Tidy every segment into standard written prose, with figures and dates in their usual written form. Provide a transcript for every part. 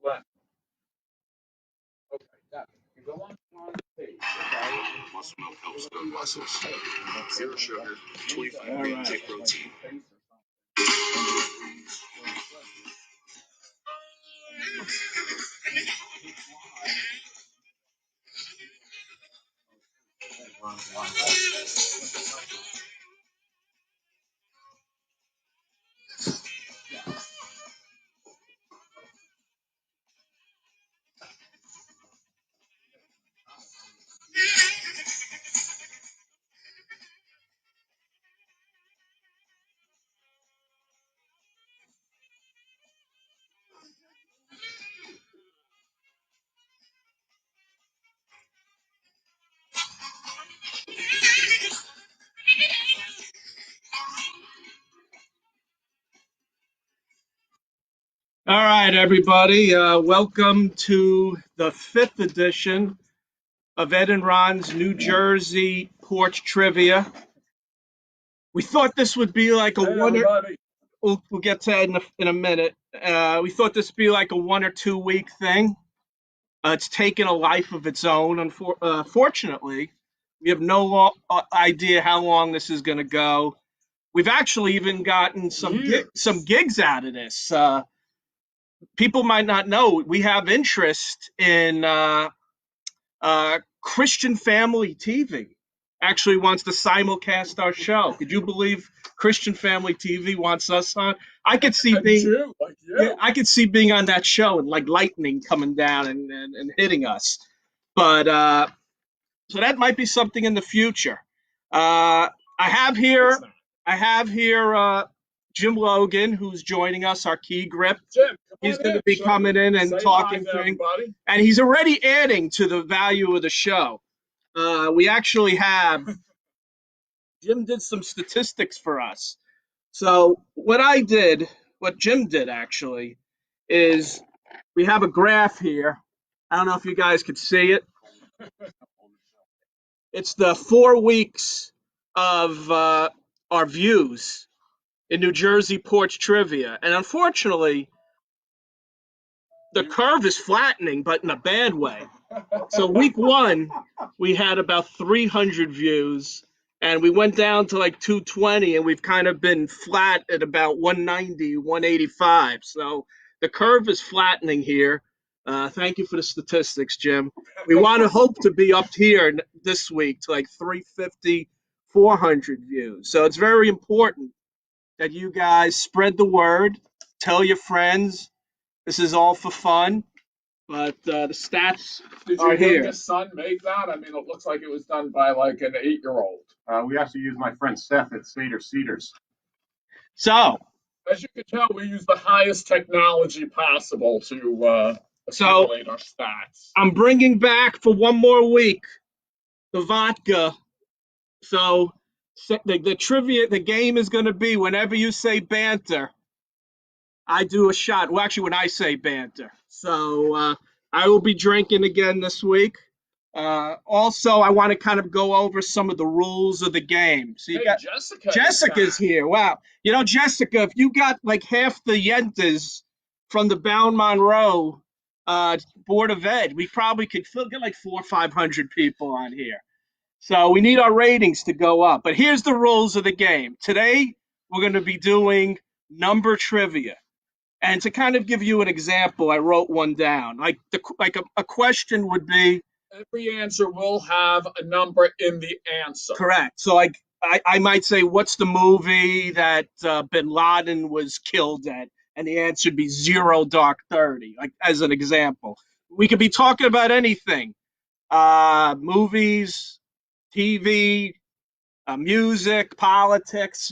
What? Okay, now you go on the page. Okay? Muscle milk helps build muscles. Zero sugar, 25 grams of protein. All right, everybody. Welcome to the fifth edition of Ed and Ron's New Jersey Porch Trivia. We thought this would be like a Hey, one. everybody. We'll get to that in a minute. We thought this would be like a 1 or 2 week thing. It's taken a life of its own. Fortunately, we have no idea how long this is going to go. We've actually even gotten some gigs out of this. People might not know we have interest in Christian Family TV. Actually wants to simulcast our show. Could you believe Christian Family TV wants us on? I could see I could see being on that show and like lightning coming down and hitting us. But so that might be something in the future. I have here Jim Logan, who's joining us, our key grip. Jim, he's going to be coming in and talking things, and he's already adding to the value of the show. We actually have Jim did some statistics for us. So what Jim did actually, is we have a graph here. I don't know if you guys could see it. It's the 4 weeks of our views in New Jersey Porch Trivia. And unfortunately, the curve is flattening, but in a bad way. So week 1, we had about 300 views, and we went down to like 220, and we've kind of been flat at about 190, 185. So the curve is flattening here. Thank you for the statistics, Jim. We want to hope to be up here this week to like 350, 400 views. So it's very important that you guys spread the word, tell your friends. This is all for fun, but the stats are here. Did your youngest son make that? I mean, it looks like it was done by like an 8-year-old. We actually used my friend Seth at Cedars. So, as you can tell, we use the highest technology possible to accumulate our stats. I'm bringing back for one more week the vodka. So the trivia, the game is going to be whenever you say banter, I do a shot. Well, actually, when I say banter. So I will be drinking again this week. Also, I want to kind of go over some of the rules of the game. So you got Jessica's here. Wow. You know, Jessica, if you got like half the yentas from the Bound Monroe Board of Ed, we probably could get like 400 or 500 people on here. So we need our ratings to go up. But here's the rules of the game. Today, we're going to be doing number trivia. And to kind of give you an example, I wrote one down. Like a question would be, every answer will have a number in the answer. Correct. So I might say, what's the movie that Bin Laden was killed at? And the answer would be Zero Dark 30, like as an example. We could be talking about anything. Movies, TV, music, politics,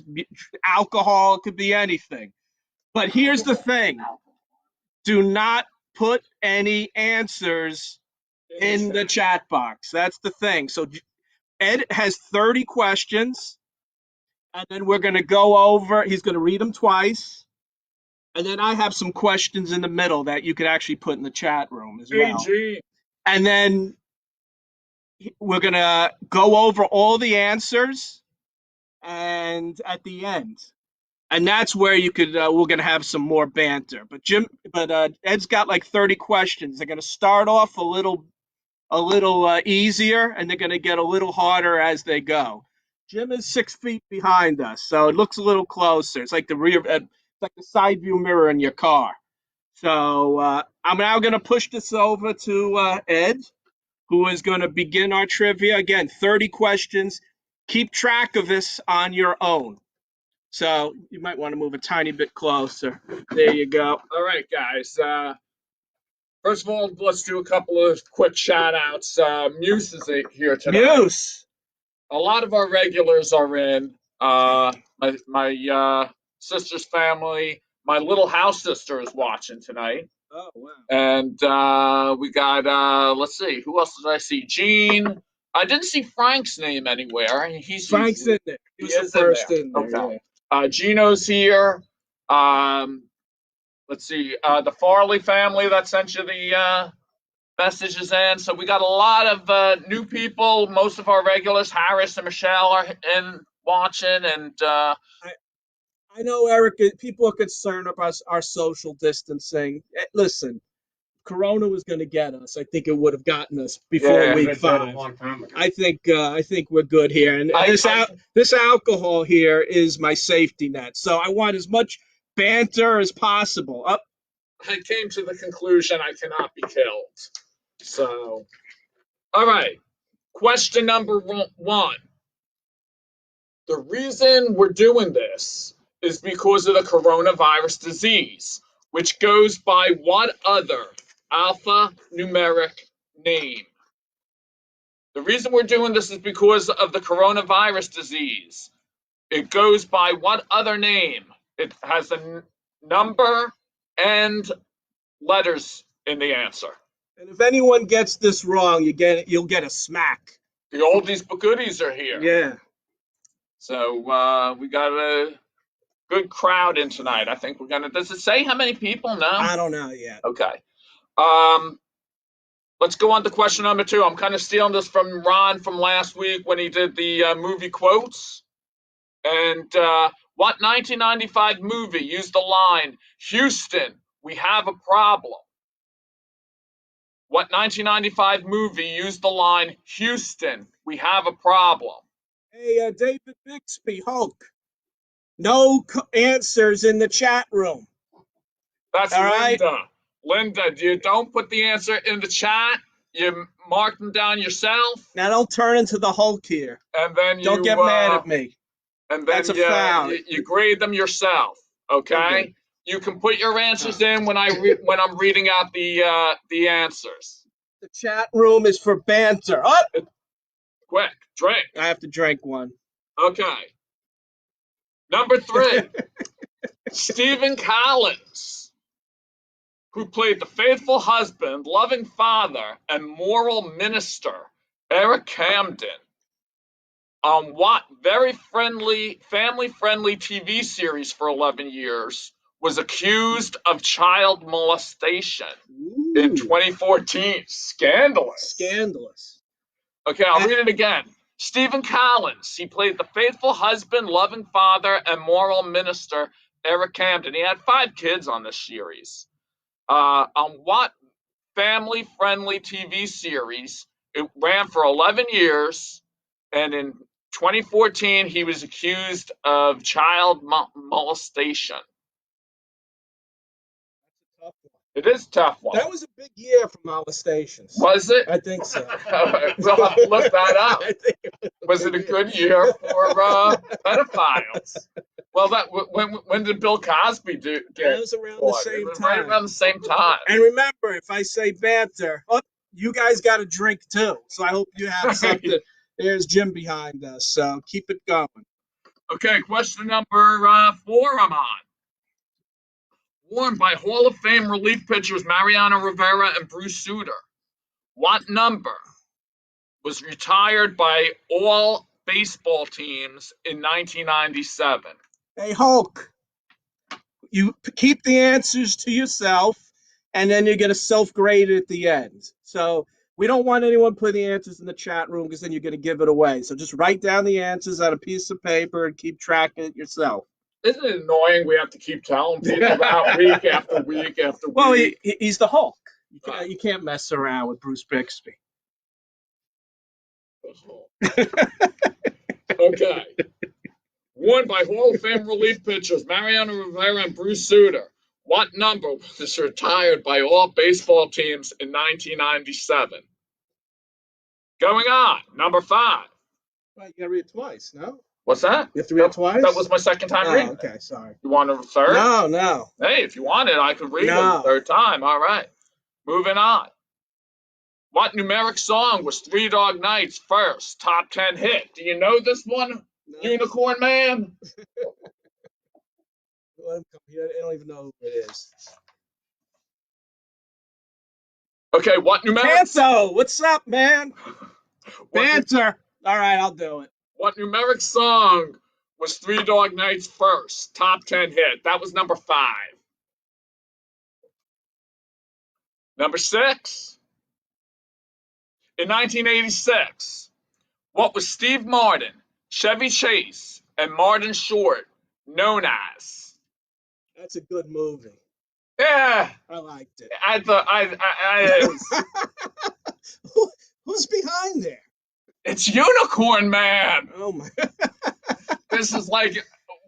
alcohol, it could be anything. But here's the thing. Do not put any answers in the chat box. That's the thing. So Ed has 30 questions, and then we're going to go over, he's going to read them twice, and then I have some questions in the middle that you could actually put in the chat room as well. And then we're going to go over all the answers, and at the end, and that's where you could. We're gonna have some more banter. But Ed's got like 30 questions. They're gonna start off a little easier, and they're gonna get a little harder as they go. Jim is 6 feet behind us, so it looks a little closer. It's like like the side view mirror in your car. So I'm now going to push this over to Ed, who is going to begin our trivia. Again, 30 questions. Keep track of this on your own. So you might want to move a tiny bit closer. There you go. All right, guys. First of all, let's do a couple of quick shout outs. Muse is here tonight. Muse. A lot of our regulars are in. My sister's family, my little house sister is watching tonight. Oh, wow. And we got, let's see, who else did I see? Gene. I didn't see Frank's name anywhere. Frank's in there. He was the first in there. Okay. Gino's here. Let's see, the Farley family that sent you the messages in. So we got a lot of new people. Most of our regulars, Harris and Michelle, are in watching. And I know, Eric, people are concerned about our social distancing. Listen, Corona was going to get us. I think it would have gotten us before week 5. I think we're good here. And this alcohol here is my safety net. So I want as much banter as possible. I came to the conclusion I cannot be killed. So, all right. Question number 1. The reason we're doing this is because of the coronavirus disease, which goes by what other alphanumeric name? The reason we're doing this is because of the coronavirus disease. It goes by what other name? It has a number and letters in the answer. And if anyone gets this wrong, you'll get a smack. The oldies but goodies are here. Yeah. So we got a good crowd in tonight. I think we're gonna. Does it say how many people? No. I don't know yet. Okay. Let's go on to question number 2. I'm kind of stealing this from Ron from last week when he did the movie quotes. And what 1995 movie used the line, "Houston, we have a problem"? What 1995 movie used the line, "Houston, we have a problem"? Hey, David Bixby, Hulk. No answers in the chat room. That's all Linda. Right? Linda, you don't put the answer in the chat. You mark them down yourself. Now don't turn into the Hulk here. And then don't get mad at me. And then that's a foul. You grade them yourself. Okay. You can put your answers in when I'm reading out the answers. The chat room is for banter. Quick, drink. I have to drink one. Okay. Number 3, Stephen Collins, who played the faithful husband, loving father, and moral minister, Eric Camden, on what very family-friendly TV series for 11 years was accused of child molestation in 2014? Scandalous. Okay, I'll read it again. Stephen Collins, he played the faithful husband, loving father, and moral minister, Eric Camden. He had 5 kids on this series. On what family-friendly TV series? It ran for 11 years, and in 2014, he was accused of child molestation. That's a tough one. It is a tough one. That was a big year for molestations. Was it? I think so. We'll have to look that up. Was it a good year for pedophiles? Well, when did Bill Cosby do? That was around the same time. Right around the same time. And remember, if I say banter, you guys got a drink too. So I hope you have something. There's Jim behind us, so keep it going. Okay, question number 4 I'm on. Worn by Hall of Fame relief pitchers Mariano Rivera and Bruce Sutter, what number was retired by all baseball teams in 1997? Hey, Hulk, you keep the answers to yourself, and then you're going to self-grade at the end. So we don't want anyone putting the answers in the chat room because then you're going to give it away. So just write down the answers on a piece of paper and keep track of it yourself. Isn't it annoying we have to keep telling people that week after week after Well, week? he's the Hulk. Right. You can't mess around with Bruce Bixby. Okay. Won by Hall of Fame relief pitchers Mariano Rivera and Bruce Sutter. What number was retired by all baseball teams in 1997? Going on, number 5. Well, you gotta read it twice, no? What's that? You have to read it twice? That was my second time reading it. Okay, sorry. You want a third? No. Hey, if you want it, I could read it No. a third time. All right. Moving on. What numeric song was Three Dog Night's first top 10 hit? Do you know this one, No. Unicorn Man? Let him come here. I don't even know who it is. Okay, what numeric? Panto, what's up, man? Banter. All right, I'll do it. What numeric song was Three Dog Night's first top 10 hit? That was number 5. Number 6. In 1986, what was Steve Martin, Chevy Chase, and Martin Short known as? That's a good movie. Yeah, I liked it. I thought Who's behind there? it's Unicorn Man. Oh my! This is like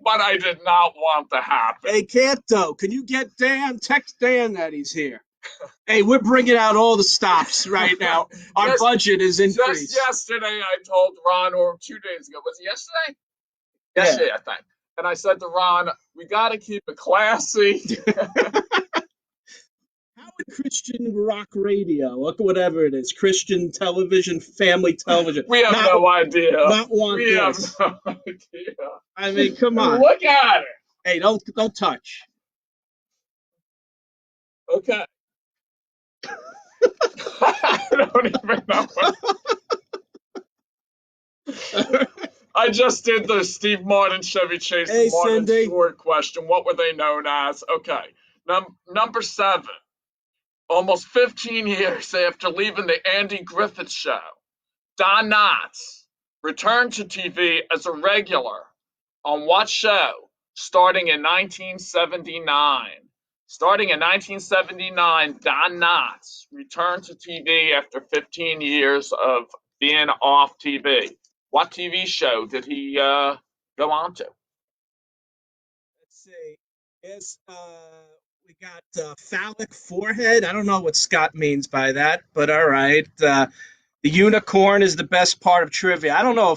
what I did not want to happen. Hey, Canto, can you get Dan? Text Dan that he's here. Hey, we're bringing out all the stops right now. Our budget is increased. Just yesterday, I told Ron, or 2 days ago, was it yesterday? Yesterday, I think. And I said to Ron, we got to keep it classy. How would Christian rock radio, whatever it is, Christian television, family television? We have no idea. Not want We have this. no idea. I mean, come on. Look at it. Hey, don't touch. Okay. I don't even know. I just did the Steve Martin, Chevy Chase, Hey, and Martin Cindy. Short question. What were they known as? Okay. Number 7. Almost 15 years after leaving the Andy Griffith Show, Don Knotts returned to TV as a regular on what show starting in 1979? Starting in 1979, Don Knotts returned to TV after 15 years of being off TV. What TV show did he go on to? Let's see. Yes, we got phallic forehead. I don't know what Scott means by that, but all right. The unicorn is the best part of trivia. I don't know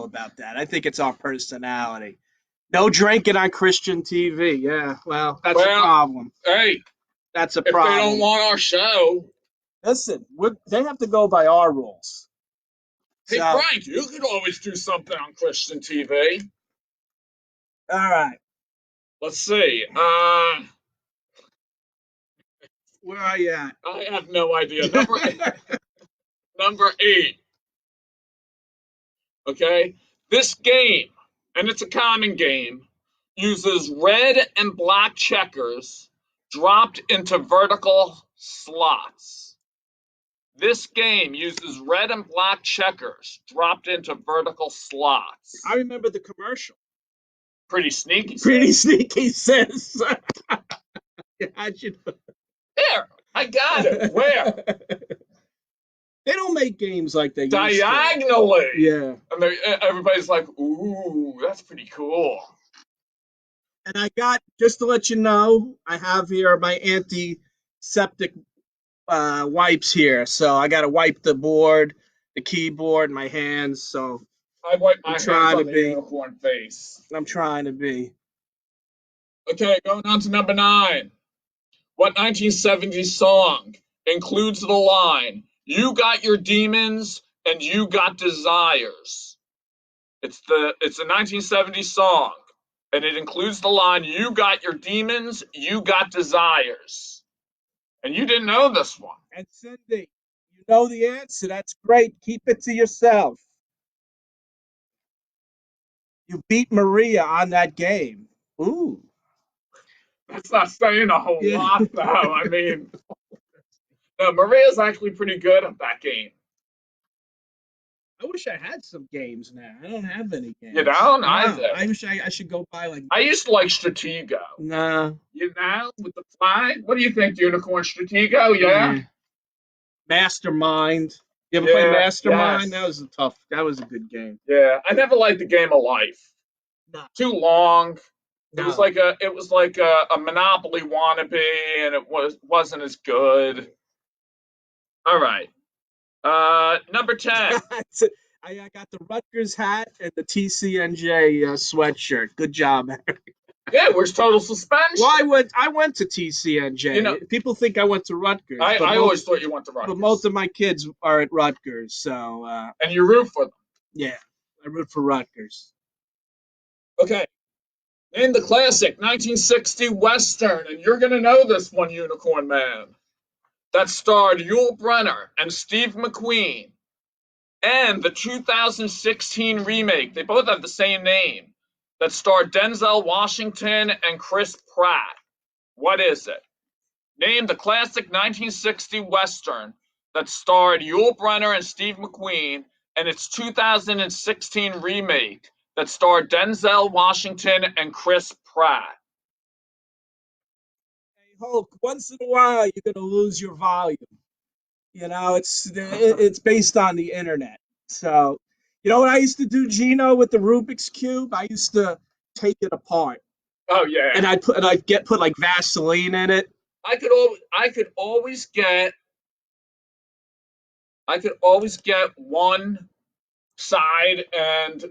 about that. I think it's our personality. No drinking on Christian TV. Yeah, well, that's a problem. Hey, that's a problem. If they don't want our show, listen, they have to go by our rules. Hey, so, Frank, you could always do something on Christian TV. All right. Let's see. Where are you at? I have no idea. Number 8. Okay. This game, and it's a common game, uses red and black checkers dropped into vertical slots. This game uses red and black checkers dropped into vertical slots. I remember the commercial. Pretty sneaky. Pretty sneaky, sis. How'd you know? There, I got it. Where? They don't make games like they diagonally. Yeah. And everybody's like, ooh, that's pretty cool. And I got, just to let you know, I have here my antiseptic wipes here. So I got to wipe the board, the keyboard, my hands. So I wipe my hands on the unicorn face. I'm trying to be. Okay, going on to number 9. What 1970s song includes the line, "You got your demons and you got desires"? It's a 1970s song, and it includes the line, "You got your demons, you got desires." And you didn't know this one. And Cindy, you know the answer. That's great. Keep it to yourself. You beat Maria on that game. Ooh. That's not saying a whole lot, though. I mean, no, Maria's actually pretty good at that game. I wish I had some games now. I don't have any games. You don't? No, I wish I should go buy like. I used to like Stratego. Nah. You know, with the flag. What do you think, Unicorn? Stratego? Yeah. Mastermind. You ever play Mastermind? Yes. That was a good game. Yeah. I never liked the game of life. No. Too long. It No. was like a Monopoly wannabe, and it wasn't as good. All right. Number 10. I got the Rutgers hat and the TCNJ sweatshirt. Good job, Eric. Yeah, where's total suspension? Well, I went to TCNJ. You know, people think I went to Rutgers. I always thought you went to Rutgers. But most of my kids are at Rutgers, so. And you root for them. Yeah, I root for Rutgers. Okay. Name the classic 1960 Western, and you're going to know this one, Unicorn Man, that starred Yul Brynner and Steve McQueen, and the 2016 remake, they both have the same name, that starred Denzel Washington and Chris Pratt. What is it? Name the classic 1960 Western that starred Yul Brynner and Steve McQueen, and its 2016 remake that starred Denzel Washington and Chris Pratt. Hey, Hulk, once in a while you're gonna lose your volume. You know, it's based on the internet. So, you know what I used to do, Gino, with the Rubik's Cube? I used to take it apart. Oh yeah. And I'd put like Vaseline in it. I could always get one side and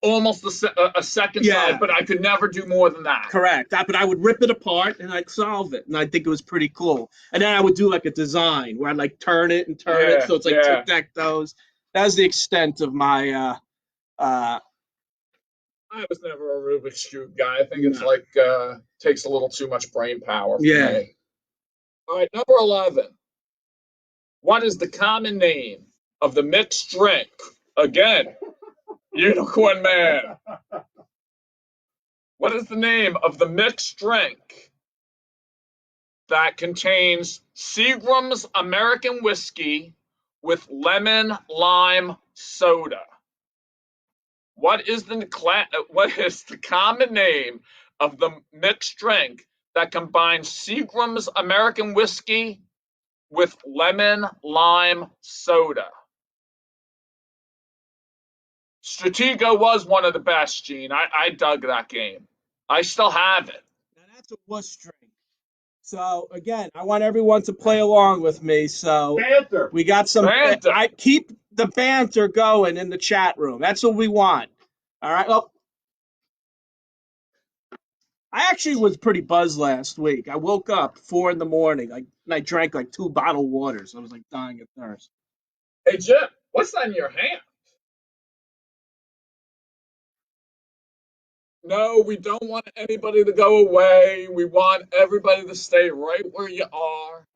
almost a second side, but I could never do more than that. Correct. But I would rip it apart and I'd solve it, and I think it was pretty cool. And then I would do like a design where I'd like turn it, so it's like tic-tac-toes. That was the extent of my. I was never a Rubik's Cube guy. I think it's like takes a little too much brain power for me. All right, number 11. What is the common name of the mixed drink? Again, Unicorn Man. What is the name of the mixed drink that contains Seagram's American whiskey with lemon lime soda? What is the common name of the mixed drink that combines Seagram's American whiskey with lemon lime soda? Stratego was one of the best, Gene. I dug that game. I still have it. Now that's a wuss drink. So again, I want everyone to play along with me. So Banter. We got some. Banter. I keep the banter going in the chat room. That's what we want. All right. Well, I actually was pretty buzzed last week. I woke up 4 a.m. and I drank like 2 bottled waters. I was like dying of thirst. Hey Jim, what's that in your hand? No, we don't want anybody to go away. We want everybody to stay right where you are.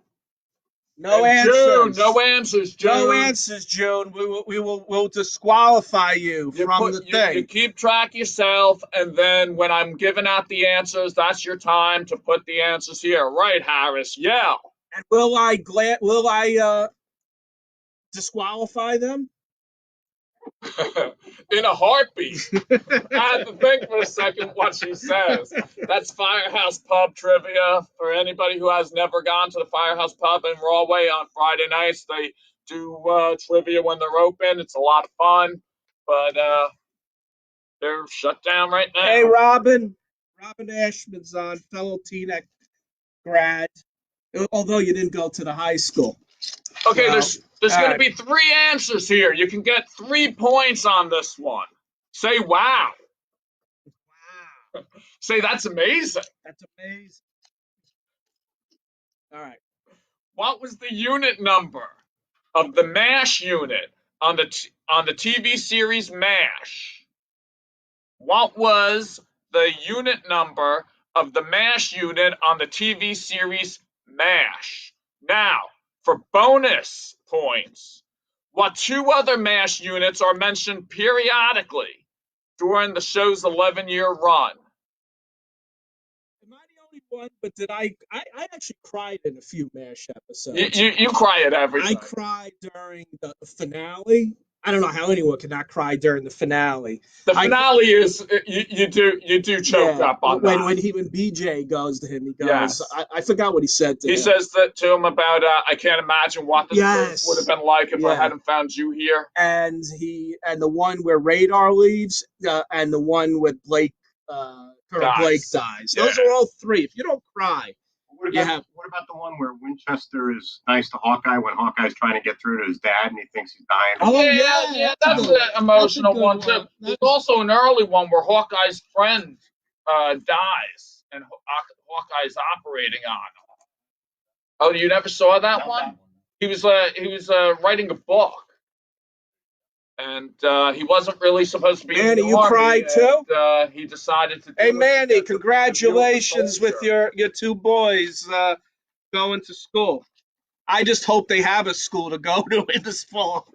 No answers. June, no answers, June. No answers, June. We'll disqualify you from the thing. You keep track of yourself, and then when I'm giving out the answers, that's your time to put the answers here. Right, Harris? Yell. And will I disqualify them? In a heartbeat. I had to think for a second what she says. That's Firehouse Pub Trivia. For anybody who has never gone to the Firehouse Pub in Rahway on Friday nights, they do trivia when they're open. It's a lot of fun, but they're shut down right now. Hey, Robin Ashman's on, fellow Teaneck grad, although you didn't go to the high school. Okay, there's going to be 3 answers here. You can get 3 points on this one. Say wow. Wow. Say that's amazing. That's amazing. All right. What was the unit number of the MASH unit on the TV series MASH? What was the unit number of the MASH unit on the TV series MASH? Now, for bonus points, what 2 other MASH units are mentioned periodically during the show's 11-year run? Am I the only one? But did I actually cried in a few MASH episodes. You cry at everything. I cried during the finale. I don't know how anyone could not cry during the finale. The finale is you do choke up on when that. when BJ goes to him, he goes. Yes. I forgot what he said to him. He says that to him about I can't imagine what this place would have been like if I hadn't found you here. And the one where Radar leaves, and the one with Blake, Blake dies. Yeah. Those are all three. If you don't cry, What about the one where Winchester is nice to Hawkeye when Hawkeye's trying to get through to his dad and he thinks he's dying? Oh yeah, that's an emotional one too. There's also an early one where Hawkeye's friend dies and Hawkeye's operating on him. Oh, you never saw that one? He was writing a book, and he wasn't really supposed to be. Manny, in the you army, cried too? He decided to. Hey, Manny, congratulations with your two boys going to school. I just hope they have a school to go to in this fall.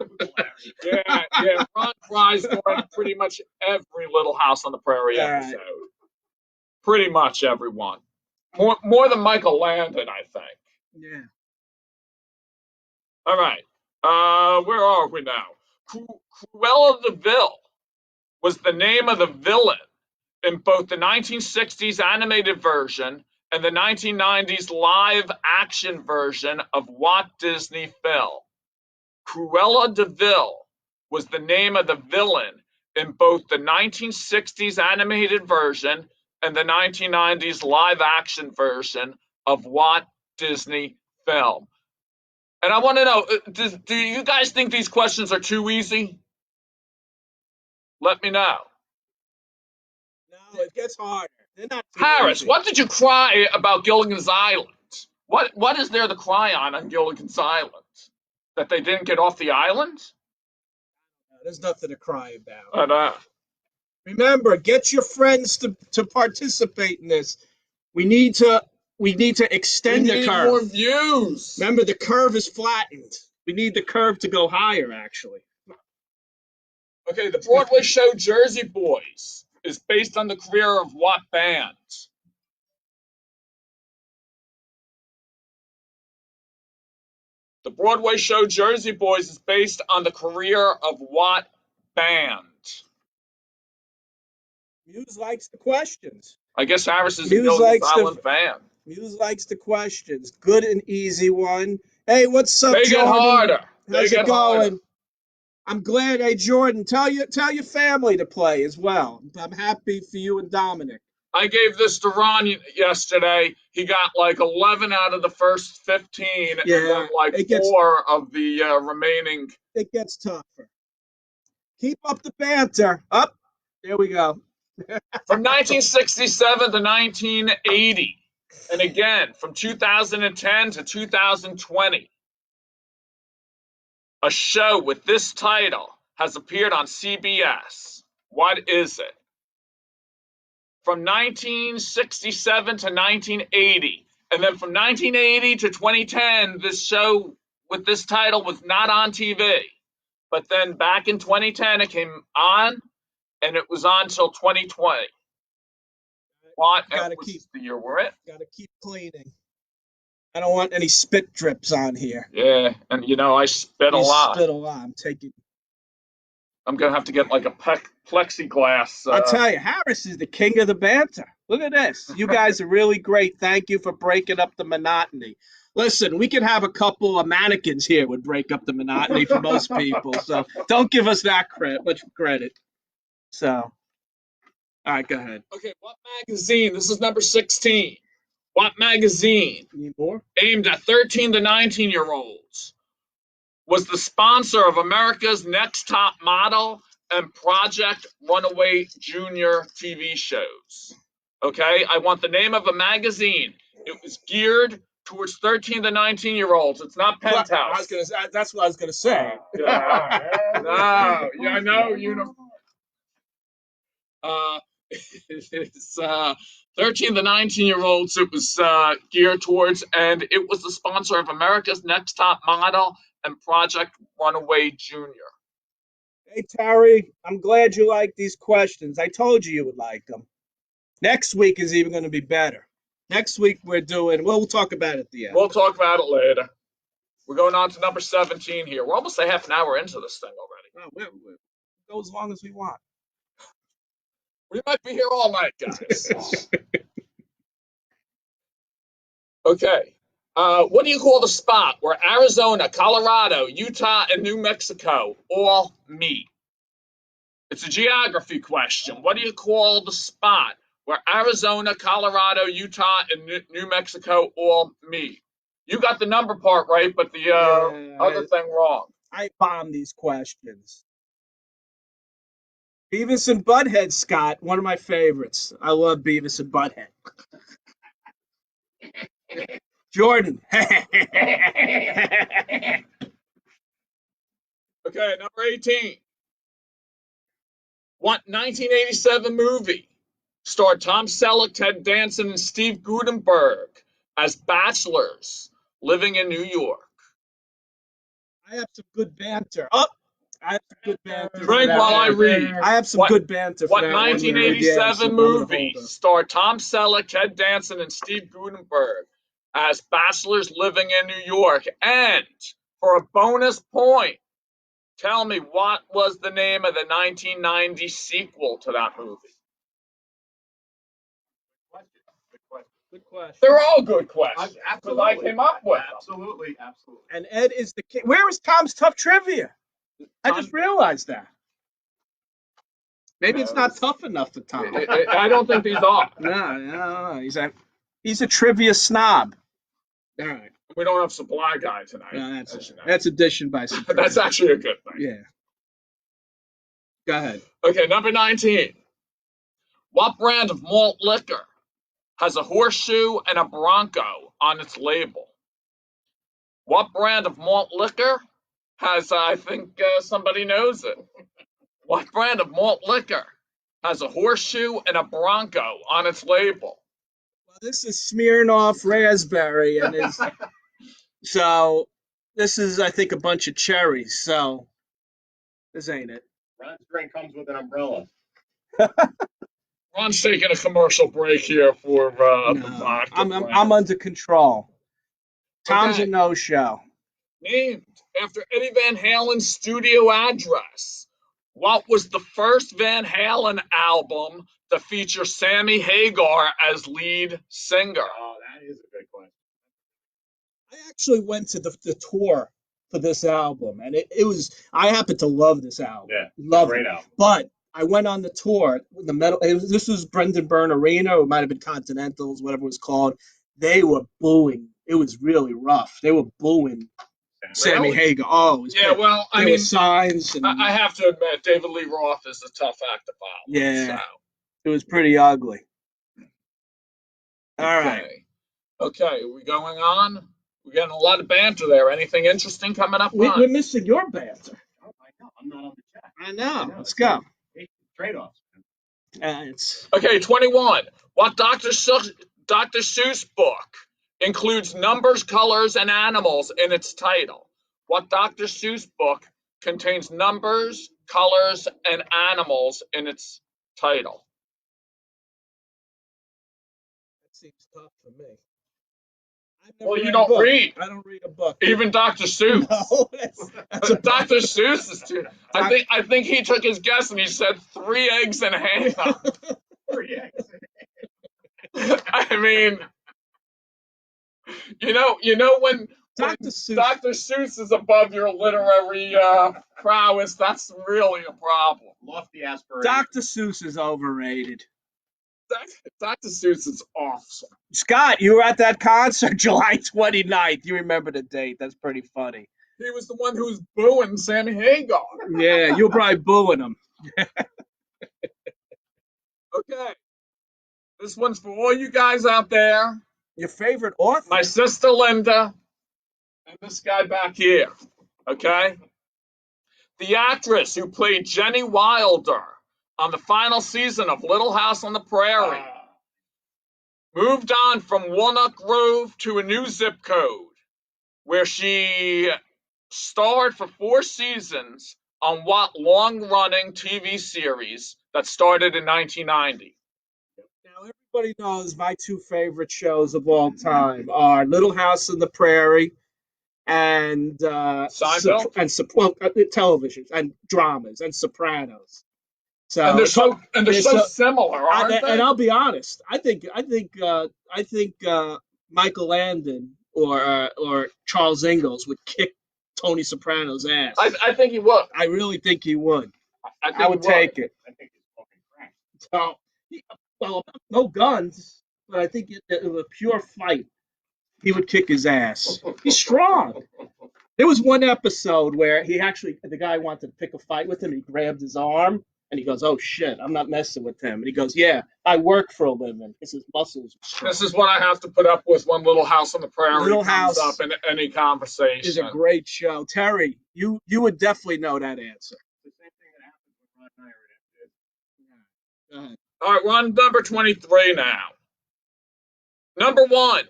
yeah. Ron cries during pretty much every Little House on the Prairie episode. Right. Pretty much everyone. More than Michael Landon, I think. Yeah. All right. Where are we now? Cruella de Vil was the name of the villain in both the 1960s animated version and the 1990s live-action version of what Disney film? Cruella de Vil was the name of the villain in both the 1960s animated version and the 1990s live-action version of what Disney film? And I want to know, do you guys think these questions are too easy? Let me know. No, it gets harder. They're not too Harris, easy. what did you cry about Gilligan's Island? What is there to cry on Gilligan's Island? That they didn't get off the island? No, there's nothing to cry about. I know. Remember, get your friends to participate in this. We need to extend the curve. We need more views. Remember, the curve is flattened. We need the curve to go higher, actually. Okay, the Broadway show Jersey Boys is based on the career of what band? The Broadway show Jersey Boys is based on the career of what band? Muse likes the questions. I guess Harris is a Gilligan's Island fan. Muse likes the questions. Good and easy one. Hey, what's up, Jordan? They get harder. How's it going? I'm glad. Hey, Jordan, tell your family to play as well. I'm happy for you and Dominic. I gave this to Ron yesterday. He got like 11 out of the first 15, and then like 4 of the remaining. It gets tougher. Keep up the banter. Up. There we go. From 1967 to 1980, and again from 2010 to 2020, a show with this title has appeared on CBS. What is it? From 1967 to 1980, and then from 1980 to 2010, this show with this title was not on TV. But then back in 2010, it came on, and it was on till 2020. What was the year we're in? Gotta keep cleaning. I don't want any spit drips on here. Yeah, and I spit a lot. Spit a lot. I'm gonna have to get like a plexiglass. I'll tell you, Harris is the king of the banter. Look at this. You guys are really great. Thank you for breaking up the monotony. Listen, we could have a couple of mannequins here would break up the monotony for most people. So don't give us that much credit. So, all right, go ahead. Okay, what magazine? This is number 16. What magazine, Need more? aimed at 13 to 19-year-olds, was the sponsor of America's Next Top Model and Project Runaway Junior TV shows? Okay, I want the name of a magazine. It was geared towards 13 to 19-year-olds. It's not Penthouse. That's what I was gonna say. No, I know. It's 13 to 19-year-olds it was geared towards, and it was the sponsor of America's Next Top Model and Project Runaway Junior. Hey, Terry, I'm glad you like these questions. I told you would like them. Next week is even going to be better. Next week we'll talk about it at the end. We'll talk about it later. We're going on to number 17 here. We're almost a half an hour into this thing already. We'll go as long as we want. We might be here all night, guys. Okay. What do you call the spot where Arizona, Colorado, Utah, and New Mexico all meet? It's a geography question. What do you call the spot where Arizona, Colorado, Utah, and New Mexico all meet? You got the number part right, but the other thing wrong. I bomb these questions. Beavis and Butthead, Scott, one of my favorites. I love Beavis and Butthead. Jordan. Okay, number 18. What 1987 movie starred Tom Selleck, Ted Danson, and Steve Guttenberg as bachelors living in New York? I have some good banter. Oh, I have some good banter. Drink while I read. I have some good banter. What 1987 movie starred Tom Selleck, Ted Danson, and Steve Guttenberg as bachelors living in New York? And for a bonus point, tell me what was the name of the 1990 sequel to that movie? Good question. They're all good questions. Absolutely. I came up with them. Absolutely. And Ed is the king. Where is Tom's Tough Trivia? I just realized that. Maybe it's not tough enough for Tom. I don't think these are. No. He's a trivia snob. All right. We don't have Supply Guy tonight. No, that's addition by subtraction. That's actually a good thing. Yeah. Go ahead. Okay, number 19. What brand of malt liquor has a horseshoe and a bronco on its label? What brand of malt liquor has, I think somebody knows it. What brand of malt liquor has a horseshoe and a bronco on its label? Well, this is Smirnoff Raspberry, and so this is, I think, a bunch of cherries. So this ain't it. Ron's drink comes with an umbrella. Ron's taking a commercial break here for the vodka. I'm under control. Tom's a no-show. Named after Eddie Van Halen's studio address. What was the first Van Halen album to feature Sammy Hagar as lead singer? Oh, that is a good question. I actually went to the tour for this album, and it was, I happen to love this album. Yeah, great album. But I went on the tour, the metal. This was Brendan Byrne Arena. It might have been Continentals, whatever it was called. They were booing. It was really rough. They were booing Sammy Hagar. Oh, yeah. Well, I mean, signs. And, I have to admit, David Lee Roth is a tough act to follow. Yeah, so. It was pretty ugly. All right. Okay, are we going on? We're getting a lot of banter there. Anything interesting coming up? We're missing your banter. Oh, I know. I'm not on the chat. I know. Let's go. Trade-offs. Okay, 21. What Dr. Seuss book includes numbers, colors, and animals in its title? What Dr. Seuss book contains numbers, colors, and animals in its title? That seems tough for me. Well, you don't read. I don't read a book. Even Dr. Seuss. No, that's Dr. Seuss is too. I think he took his guess and he said 3 eggs and a ham. 3 eggs and a ham. I mean, you know when Dr. Seuss is above your literary prowess, that's really a problem. Lofty aspirations. Dr. Seuss is overrated. Dr. Seuss is awesome. Scott, you were at that concert July 29th. You remember the date. That's pretty funny. He was the one who was booing Sammy Hagar. Yeah, you were probably booing him. Okay. This one's for all you guys out there. Your favorite author? My sister Linda and this guy back here. Okay? The actress who played Jenny Wilder on the final season of Little House on the Prairie moved on from Walnut Grove to a new zip code where she starred for 4 seasons on what long-running TV series that started in 1990? Now, everybody knows my 2 favorite shows of all time are Little House on the Prairie and Seinfeld? television and dramas and Sopranos. So And they're so so- similar, aren't they? and I'll be honest. I think Michael Landon or Charles Ingalls would kick Tony Soprano's ass. I think he would. I really think he would. I think I would take it. I think he's smoking crack. So, well, no guns, but I think it was a pure fight. He would kick his ass. He's strong. There was one episode where the guy wanted to pick a fight with him. He grabbed his arm and he goes, "Oh shit, I'm not messing with him." And he goes, "Yeah, I work for a living." Because his muscles are strong. This is what I have to put up with when Little House on the Prairie Little comes House up in any conversation. It's a great show. Terry, you would definitely know that answer. The same thing that happened when Ron Howard did. Go ahead. All right, we're on number 23 now. Number 1,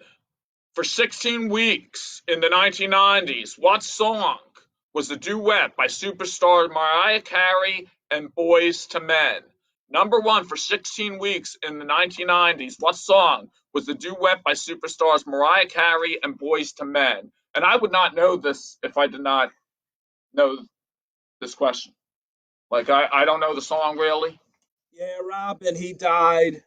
for 16 weeks in the 1990s, what song was the duet by superstar Mariah Carey and Boyz II Men? Number 1 for 16 weeks in the 1990s, what song was the duet by superstars Mariah Carey and Boyz II Men? And I would not know this if I did not know this question. Like, I don't know the song really. Yeah, Robin, he died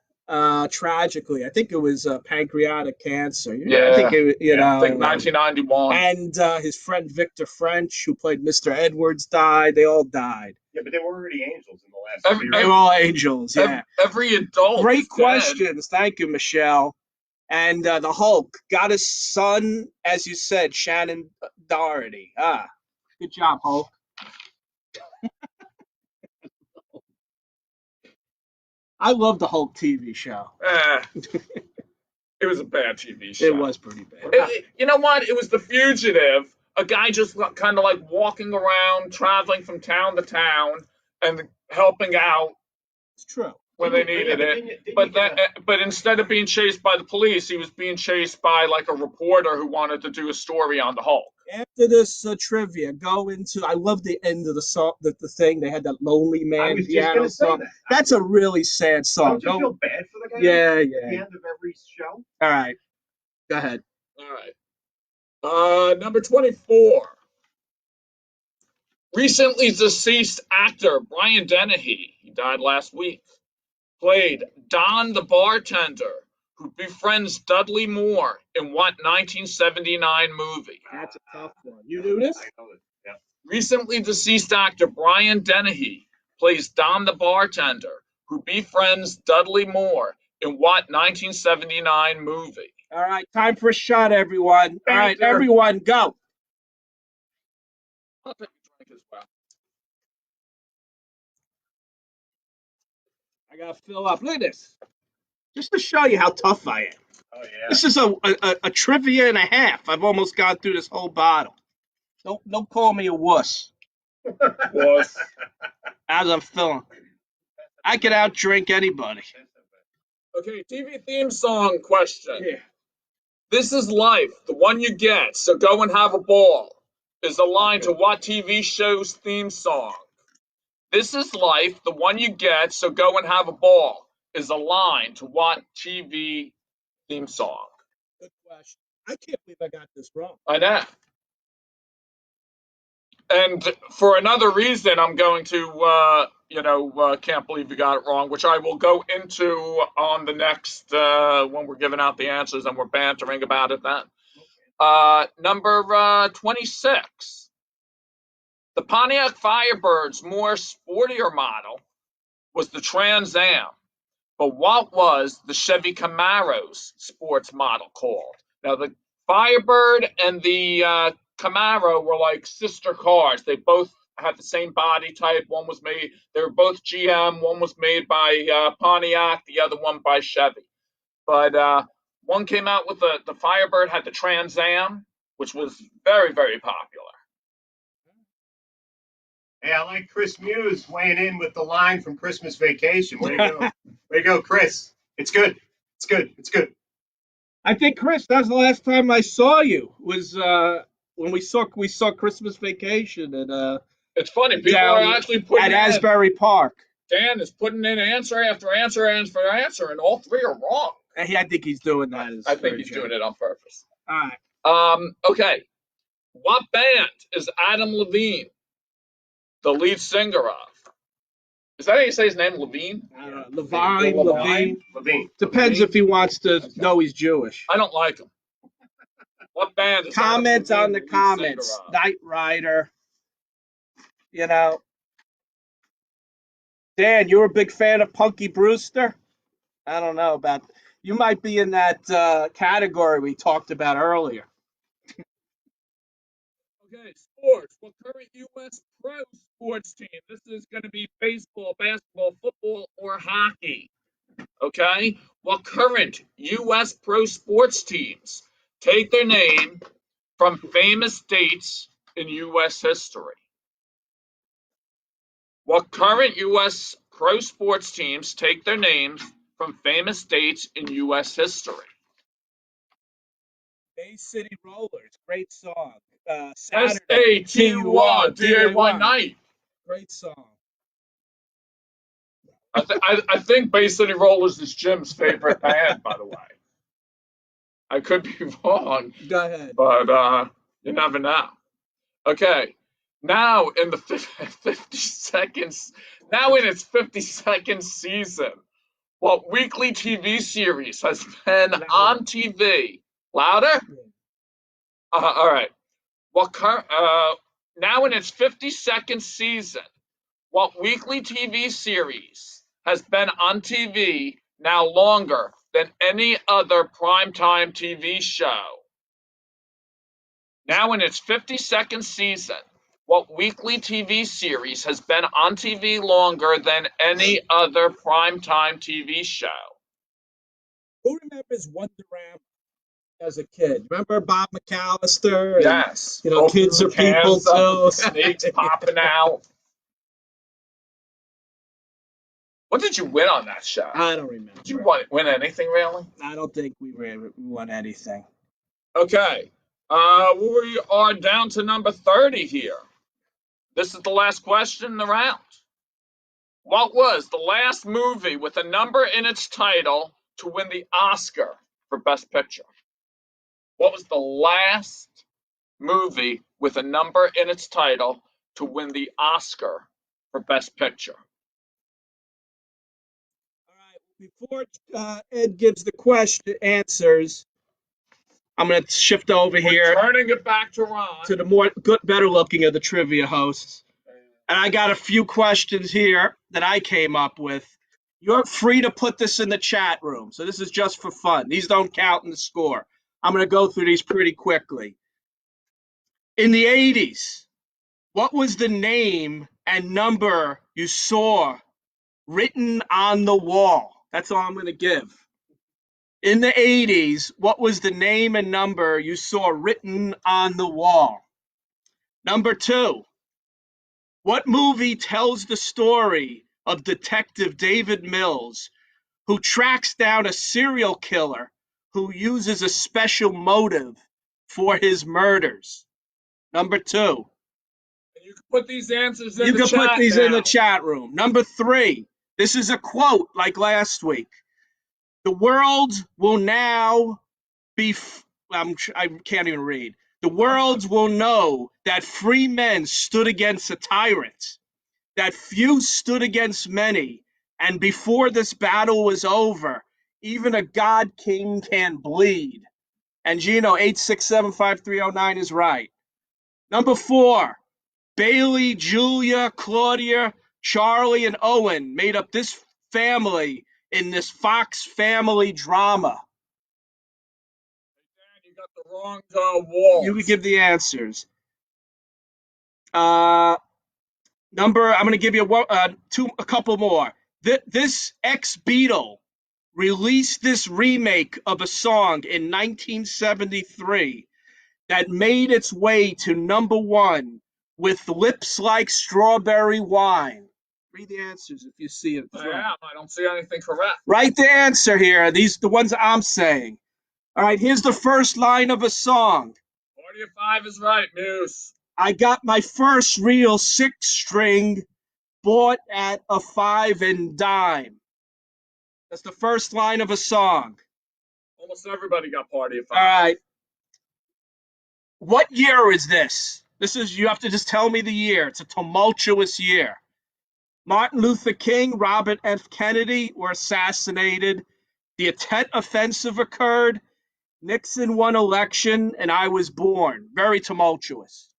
tragically. I think it was pancreatic cancer. Yeah. I think it, I think 1991. And his friend Victor French, who played Mr. Edwards, died. They all died. Yeah, but they were already angels in the last Every- They were all angels. Yeah. Every adult. Great is dead. questions. Thank you, Michelle. And the Hulk got his son, as you said, Shannon Doherty. Good job, Hulk. I love the Hulk TV show. It was a bad TV show. It was pretty bad. You know what? It was The Fugitive. A guy just kind of like walking around, traveling from town to town, and helping out It's true. when they needed it. But instead of being chased by the police, he was being chased by like a reporter who wanted to do a story on the Hulk. After this trivia, go into. I love the end of the song. The thing they had that Lonely Man I was just piano going to say song. that. That's a really sad song. Don't you feel bad for the guy? Yeah, At the yeah. end of every show? All right, go ahead. All right. Number 24. Recently deceased actor Brian Dennehy, he died last week, played Don the bartender who befriends Dudley Moore in what 1979 movie? That's a tough one. You knew this? I know it. Yeah. Recently deceased actor Brian Dennehy plays Don the bartender who befriends Dudley Moore in what 1979 movie? All right, time for a shot, everyone. All right, everyone, go. I'll take a drink as well. I gotta fill up. Look at this. Just to show you how tough I am. Oh, yeah. This is a trivia and a half. I've almost gone through this whole bottle. Don't call me a wuss Was as I'm filling. I could outdrink anybody. okay. TV theme song question. Yeah. This is life, the one you get. So go and have a ball. Is a line to what TV show's theme song? This is life, the one you get. So go and have a ball. Is a line to what TV theme song? Good question. I can't believe I got this wrong. I know. And for another reason, I'm going to, can't believe you got it wrong, which I will go into on the next, when we're giving out the answers and we're bantering about it then. Number 26. The Pontiac Firebird's more sportier model was the Trans Am. But what was the Chevy Camaro's sports model called? Now, the Firebird and the Camaro were like sister cars. They both had the same body type. They were both GM. One was made by Pontiac, the other one by Chevy. But one came out with the Firebird, had the Trans Am, which was very, very popular. Hey, I like Chris Muse weighing in with the line from Christmas Vacation. Way to go. Way to go, Chris. It's good. It's good. It's good. I think, Chris, that's the last time I saw you. Was when we saw Christmas Vacation at It's funny. People are actually putting at Asbury Park. Dan is putting in answer after answer after answer, and all three are wrong. I think he's doing that. I think he's doing it on purpose. All right. Okay. What band is Adam Levine the lead singer of? Is that how you say his name, Levine? I don't know. Levine, Levine? Levine. Depends if he wants to know he's Jewish. I don't like him. What band is Comments Adam on Levine the the lead comments. singer of? Knight Rider. You know. Dan, you're a big fan of Punky Brewster? I don't know about. You might be in that category we talked about earlier. Okay, sports. What current U.S. pro sports team? This is going to be baseball, basketball, football, or hockey. Okay? What current U.S. pro sports teams take their name from famous dates in U.S. history? What current U.S. pro sports teams take their names from famous dates in U.S. history? Bay City Rollers, great song. Saturday, Saturday, T-U-R, D-A-Y night. Great song. I think Bay City Rollers is Jim's favorite band, by the way. I could be wrong, Go ahead. but you never know. Okay, now in the 50 seconds, now in its 52nd season, what weekly TV series has been on TV? Louder? All right. Now in its 52nd season, what weekly TV series has been on TV now longer than any other primetime TV show? Now in its 52nd season, what weekly TV series has been on TV longer than any other primetime TV show? Who remembers Wonderama as a kid? Remember Bob McAllister? Yes. You know, kids are people too. Snakes popping out. What did you win on that show? I don't remember. Did you win anything, really? I don't think we won anything. Okay. We are down to number 30 here. This is the last question in the round. What was the last movie with a number in its title to win the Oscar for Best Picture? What was the last movie with a number in its title to win the Oscar for Best Picture? All right. Before Ed gives the answers, I'm going to shift over here. Turning it back to Ron. To the better looking of the trivia hosts. And I got a few questions here that I came up with. You're free to put this in the chat room. So this is just for fun. These don't count in the score. I'm going to go through these pretty quickly. In the 80s, what was the name and number you saw written on the wall? That's all I'm going to give. In the 80s, what was the name and number you saw written on the wall? Number 2, what movie tells the story of Detective David Mills, who tracks down a serial killer who uses a special motive for his murders? Number 2. You can put these answers in You the can chat put these now. in the chat room. Number 3. This is a quote like last week. The world will now be. I can't even read. The world will know that free men stood against a tyrant, that few stood against many, and before this battle was over, even a god king can bleed. And Gino, 8675309 is right. Number 4, Bailey, Julia, Claudia, Charlie, and Owen made up this family in this Fox family drama. You got the wrong wall. You can give the answers. I'm going to give you a couple more. This ex-Beatle released this remake of a song in 1973 that made its way to number 1 with Lips Like Strawberry Wine. Read the answers if you see it. I don't see anything correct. Write the answer here. These the ones I'm saying. All right, here's the first line of a song. 45 is right, Muse. I got my first real 6-string bought at a 5 and dime. That's the first line of a song. Almost everybody got Party of 5. All right. What year is this? You have to just tell me the year. It's a tumultuous year. Martin Luther King, Robert F. Kennedy were assassinated. The Tet Offensive occurred. Nixon won election, and I was born. Very tumultuous.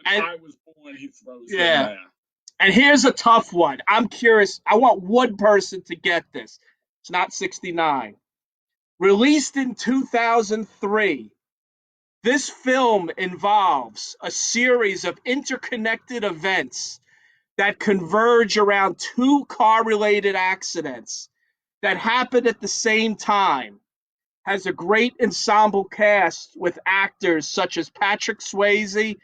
And I was born, he throws in Yeah. there. And here's a tough one. I'm curious. I want one person to get this. It's not 69. Released in 2003, this film involves a series of interconnected events that converge around two car-related accidents that happened at the same time. Has a great ensemble cast with actors such as Patrick Swayze,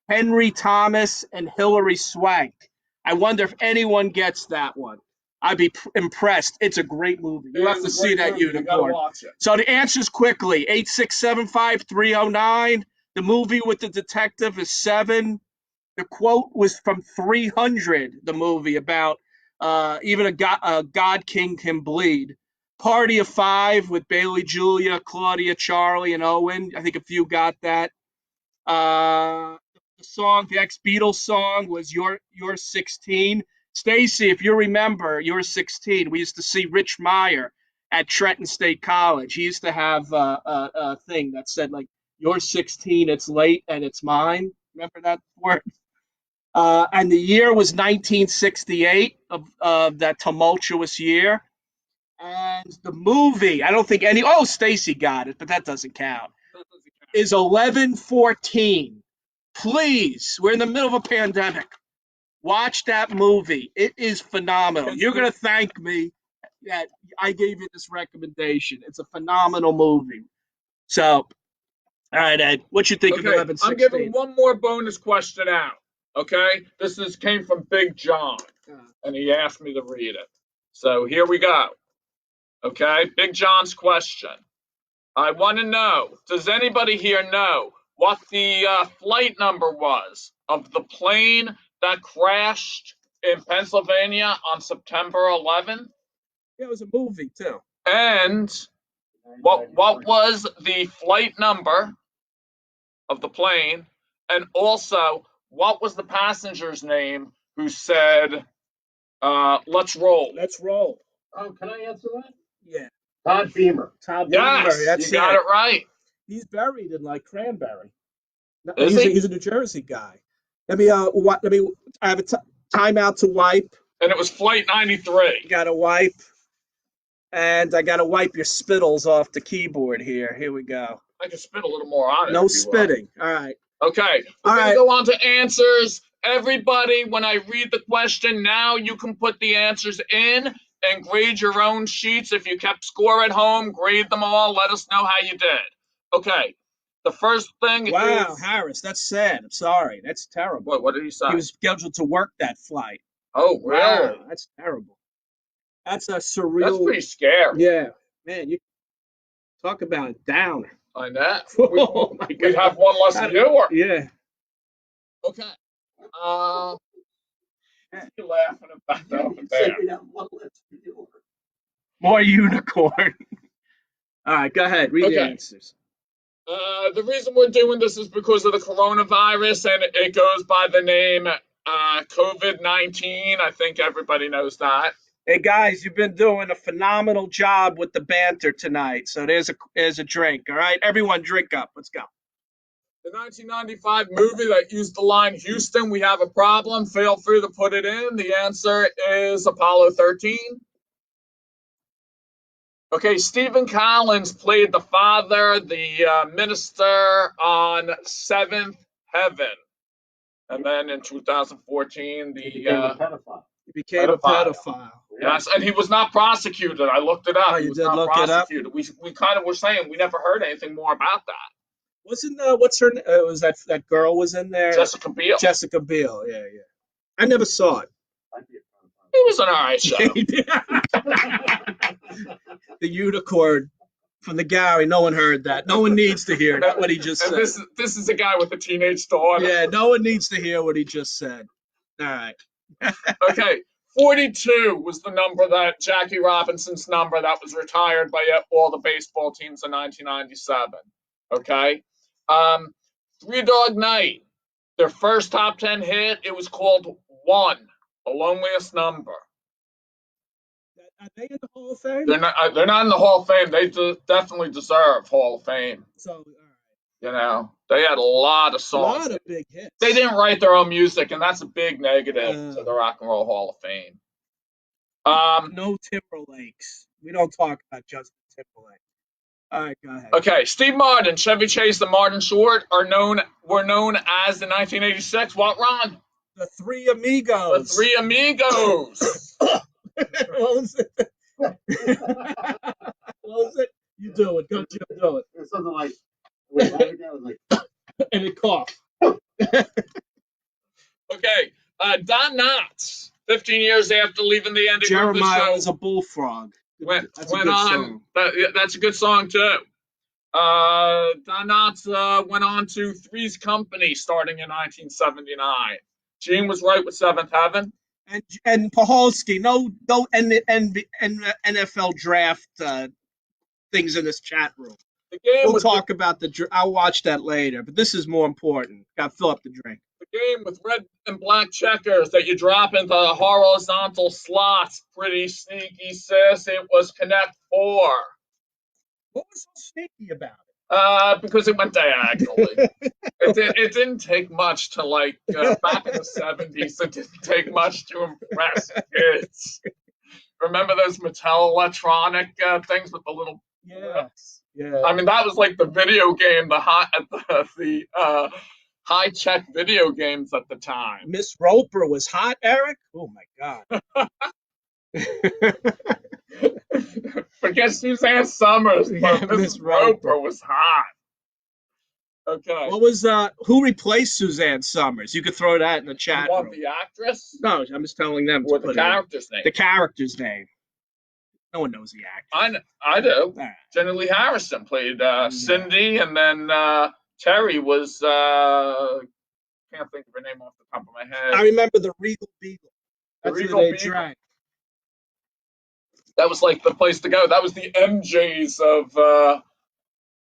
Henry Thomas, and Hilary Swank. I wonder if anyone gets that one. I'd be impressed. It's a great movie. You have to see that Unicorn. Watch it. So the answers quickly: 8675309. The movie with the detective is 7. The quote was from 300. The movie about even a God King can bleed. Party of 5 with Bailey, Julia, Claudia, Charlie, and Owen. I think a few got that. The ex-Beatles song was You're 16. Stacy, if you remember, You're 16. We used to see Rich Meyer at Trenton State College. He used to have a thing that said, like, You're 16, it's late, and it's mine. Remember that word? And the year was 1968 of that tumultuous year. And the movie, I don't think Stacy got it, but that doesn't count, is 11/14. Please, we're in the middle of a pandemic. Watch that movie. It is phenomenal. You're going to thank me that I gave you this recommendation. It's a phenomenal movie. So, all right, Ed, what you think of 11/16? I'm giving one more bonus question out. Okay, this came from Big John, and he asked me to read it. So here we go. Okay, Big John's question. I want to know, does anybody here know what the flight number was of the plane that crashed in Pennsylvania on September 11th? Yeah, it was a movie, too. And what was the flight number of the plane? And also, what was the passenger's name who said, let's roll? Let's roll. Oh, can I answer that? Yeah. Todd Beamer. Todd Yes, Beamer. That's you got it right. He's buried in like Cranberry. Is he? He's a New Jersey guy. Let me I have a timeout to wipe. And it was Flight 93. Got to wipe. And I got to wipe your spittles off the keyboard here. Here we go. I can spit a little more on it. No spitting. All right. Okay. We're going to go on to answers. Everybody, when I read the question, now you can put the answers in and grade your own sheets. If you kept score at home, grade them all. Let us know how you did. Okay. The first thing Wow, is... Harris, that's sad. I'm sorry. That's terrible. What did he say? He was scheduled to work that flight. Oh, really? Wow, that's terrible. That's a surreal... That's pretty scary. Yeah. Man, you talk about a downer. I know. Oh, my God. We'd have one less viewer. Yeah. Okay. You're laughing about that over there. More unicorn. All right, go ahead. Read the answers. The reason we're doing this is because of the coronavirus, and it goes by the name COVID-19. I think everybody knows that. Hey, guys, you've been doing a phenomenal job with the banter tonight. So there's a drink, all right? Everyone drink up. Let's go. The 1995 movie that used the line, Houston, we have a problem. Feel free to put it in. The answer is Apollo 13. Okay, Stephen Collins played the father, the minister on Seventh Heaven. And then in 2014, He became a pedophile. Yes, and he was not prosecuted. I looked it up. Oh, you did look it up? We kind of were saying we never heard anything more about that. Wasn't what's her name? Was that girl was in there? Jessica Biel. Jessica Biel, yeah. I never saw it. It was an all right show. The unicorn from the Gary. No one heard that. No one needs to hear that. What he just said. This is a guy with a teenage daughter. Yeah, no one needs to hear what he just said. All right. Okay, 42 was the number that Jackie Robinson's number that was retired by all the baseball teams in 1997. Okay. Three Dog Night, their first top 10 hit, it was called One, The Loneliest Number. Are they in the Hall of Fame? They're not in the Hall of Fame. They definitely deserve Hall of Fame. So, all right. You know, they had a lot of A songs. lot of big hits. They didn't write their own music, and that's a big negative to the Rock and Roll Hall of Fame. No Timberlakes. We don't talk about Justin Timberlake. All right, go ahead. Okay, Steve Martin, Chevy Chase, and Martin Short were known as in 1986. What, Ron? The Three Amigos. The Three Amigos. What was it? What was it? You do it. Go, Jim, do it. It was something like, wait, how did that was like, And it cough. Okay, Don Knotts, 15 years after leaving the ending Jeremiah of the was show, a bullfrog. went That's a good on. song. That's a good song too. Don Knotts went on to Three's Company starting in 1979. Gene was right with Seventh Heaven. And Paholski, no NFL draft things in this chat room. The game We'll with talk about I'll watch that later, but this is more important. Got to fill up the drink. the game with red and black checkers that you drop into horizontal slots. Pretty sneaky, sis. It was Connect Four. What was so sneaky about it? Because it went diagonally. It didn't take much to back in the 70s. It didn't take much to impress kids. Remember those Mattel electronic things with the little Yes. Yeah. I mean, that was like the video game, the high-tech video games at the time. Miss Roper was hot, Eric? Oh, my God. Forget Suzanne Summers, Yeah, but Miss Roper was hot. Okay. What was, who replaced Suzanne Summers? You could throw that in the chat You want room. the actress? No, I'm just telling them Or to the put it in. character's name? The character's name. No one knows the actor. I do. All right. Jenny Lee Harrison played Cindy, and then Terry was can't think of her name off the top of my head. I remember the Regal Beagle. The That's Regal who they Beagle. drank. That was like the place to go. That was the MJs of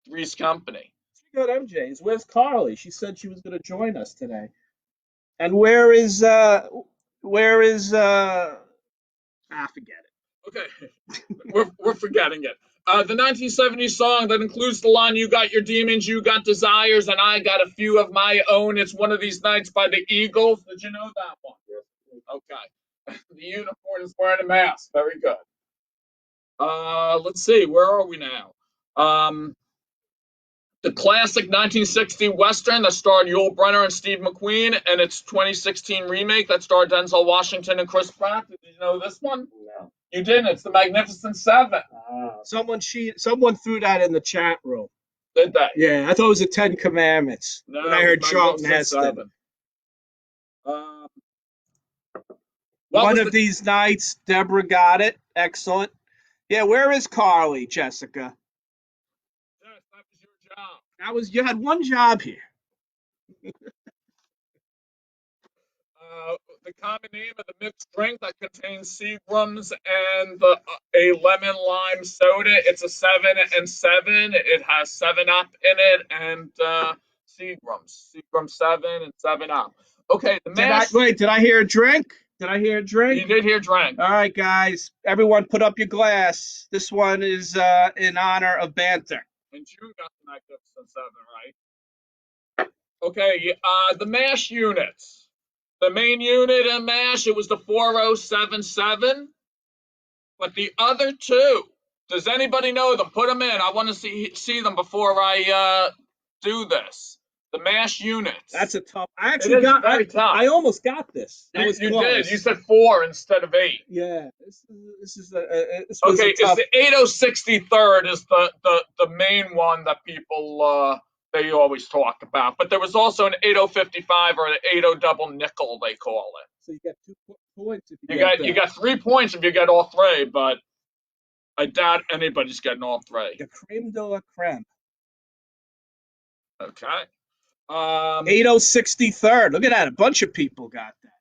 Three's Company. Speaking of MJ's, where's Carly? She said she was going to join us today. And where is forget it. Okay, we're forgetting it. The 1970s song that includes the line "You got your demons, you got desires, and I got a few of my own." It's One of These Nights by the Eagles. Did you know that one? Okay. The unicorn is wearing a mask. Very good. Let's see. Where are we now? The classic 1960 Western that starred Yul Brynner and Steve McQueen, and its 2016 remake that starred Denzel Washington and Chris Pratt. Did you know this one? no. You didn't. It's the Magnificent Seven. Someone threw that in the chat room. Did they? Yeah, I thought it was the Ten Commandments. No, when I heard it's Charlton Magnificent Heston. Seven. One of these nights, Deborah got it. Excellent. Yeah, where is Carly, Jessica? Yes, that was your job. You had one job here. The common name of the mixed drink that contains Seagram's and a lemon lime soda. It's a 7 and 7. It has 7-Up in it and Seagram's. Seagram's 7 and 7-Up. Okay, the mash. Did I hear a drink? Did I hear a drink? You did hear drink. All right, guys. Everyone put up your glass. This one is in honor of Banter. And you got the Magnificent 7, right? Okay, the MASH units. The main unit in MASH, it was the 4077. But the other two, does anybody know them? Put them in. I want to see them before I do this. The MASH units. That's a tough. I actually got. Very tough. I almost got this. You did. You said 4 instead of 8. Yeah. This is okay. It's the 8063rd is the main one that people they always talk about. But there was also an 8055 or an 80 double nickel, they call it. So you got 2 points if you got 3 points if you get all 3, but I doubt anybody's getting all 3. The creme de la creme. Okay. 8063rd. Look at that. A bunch of people got that.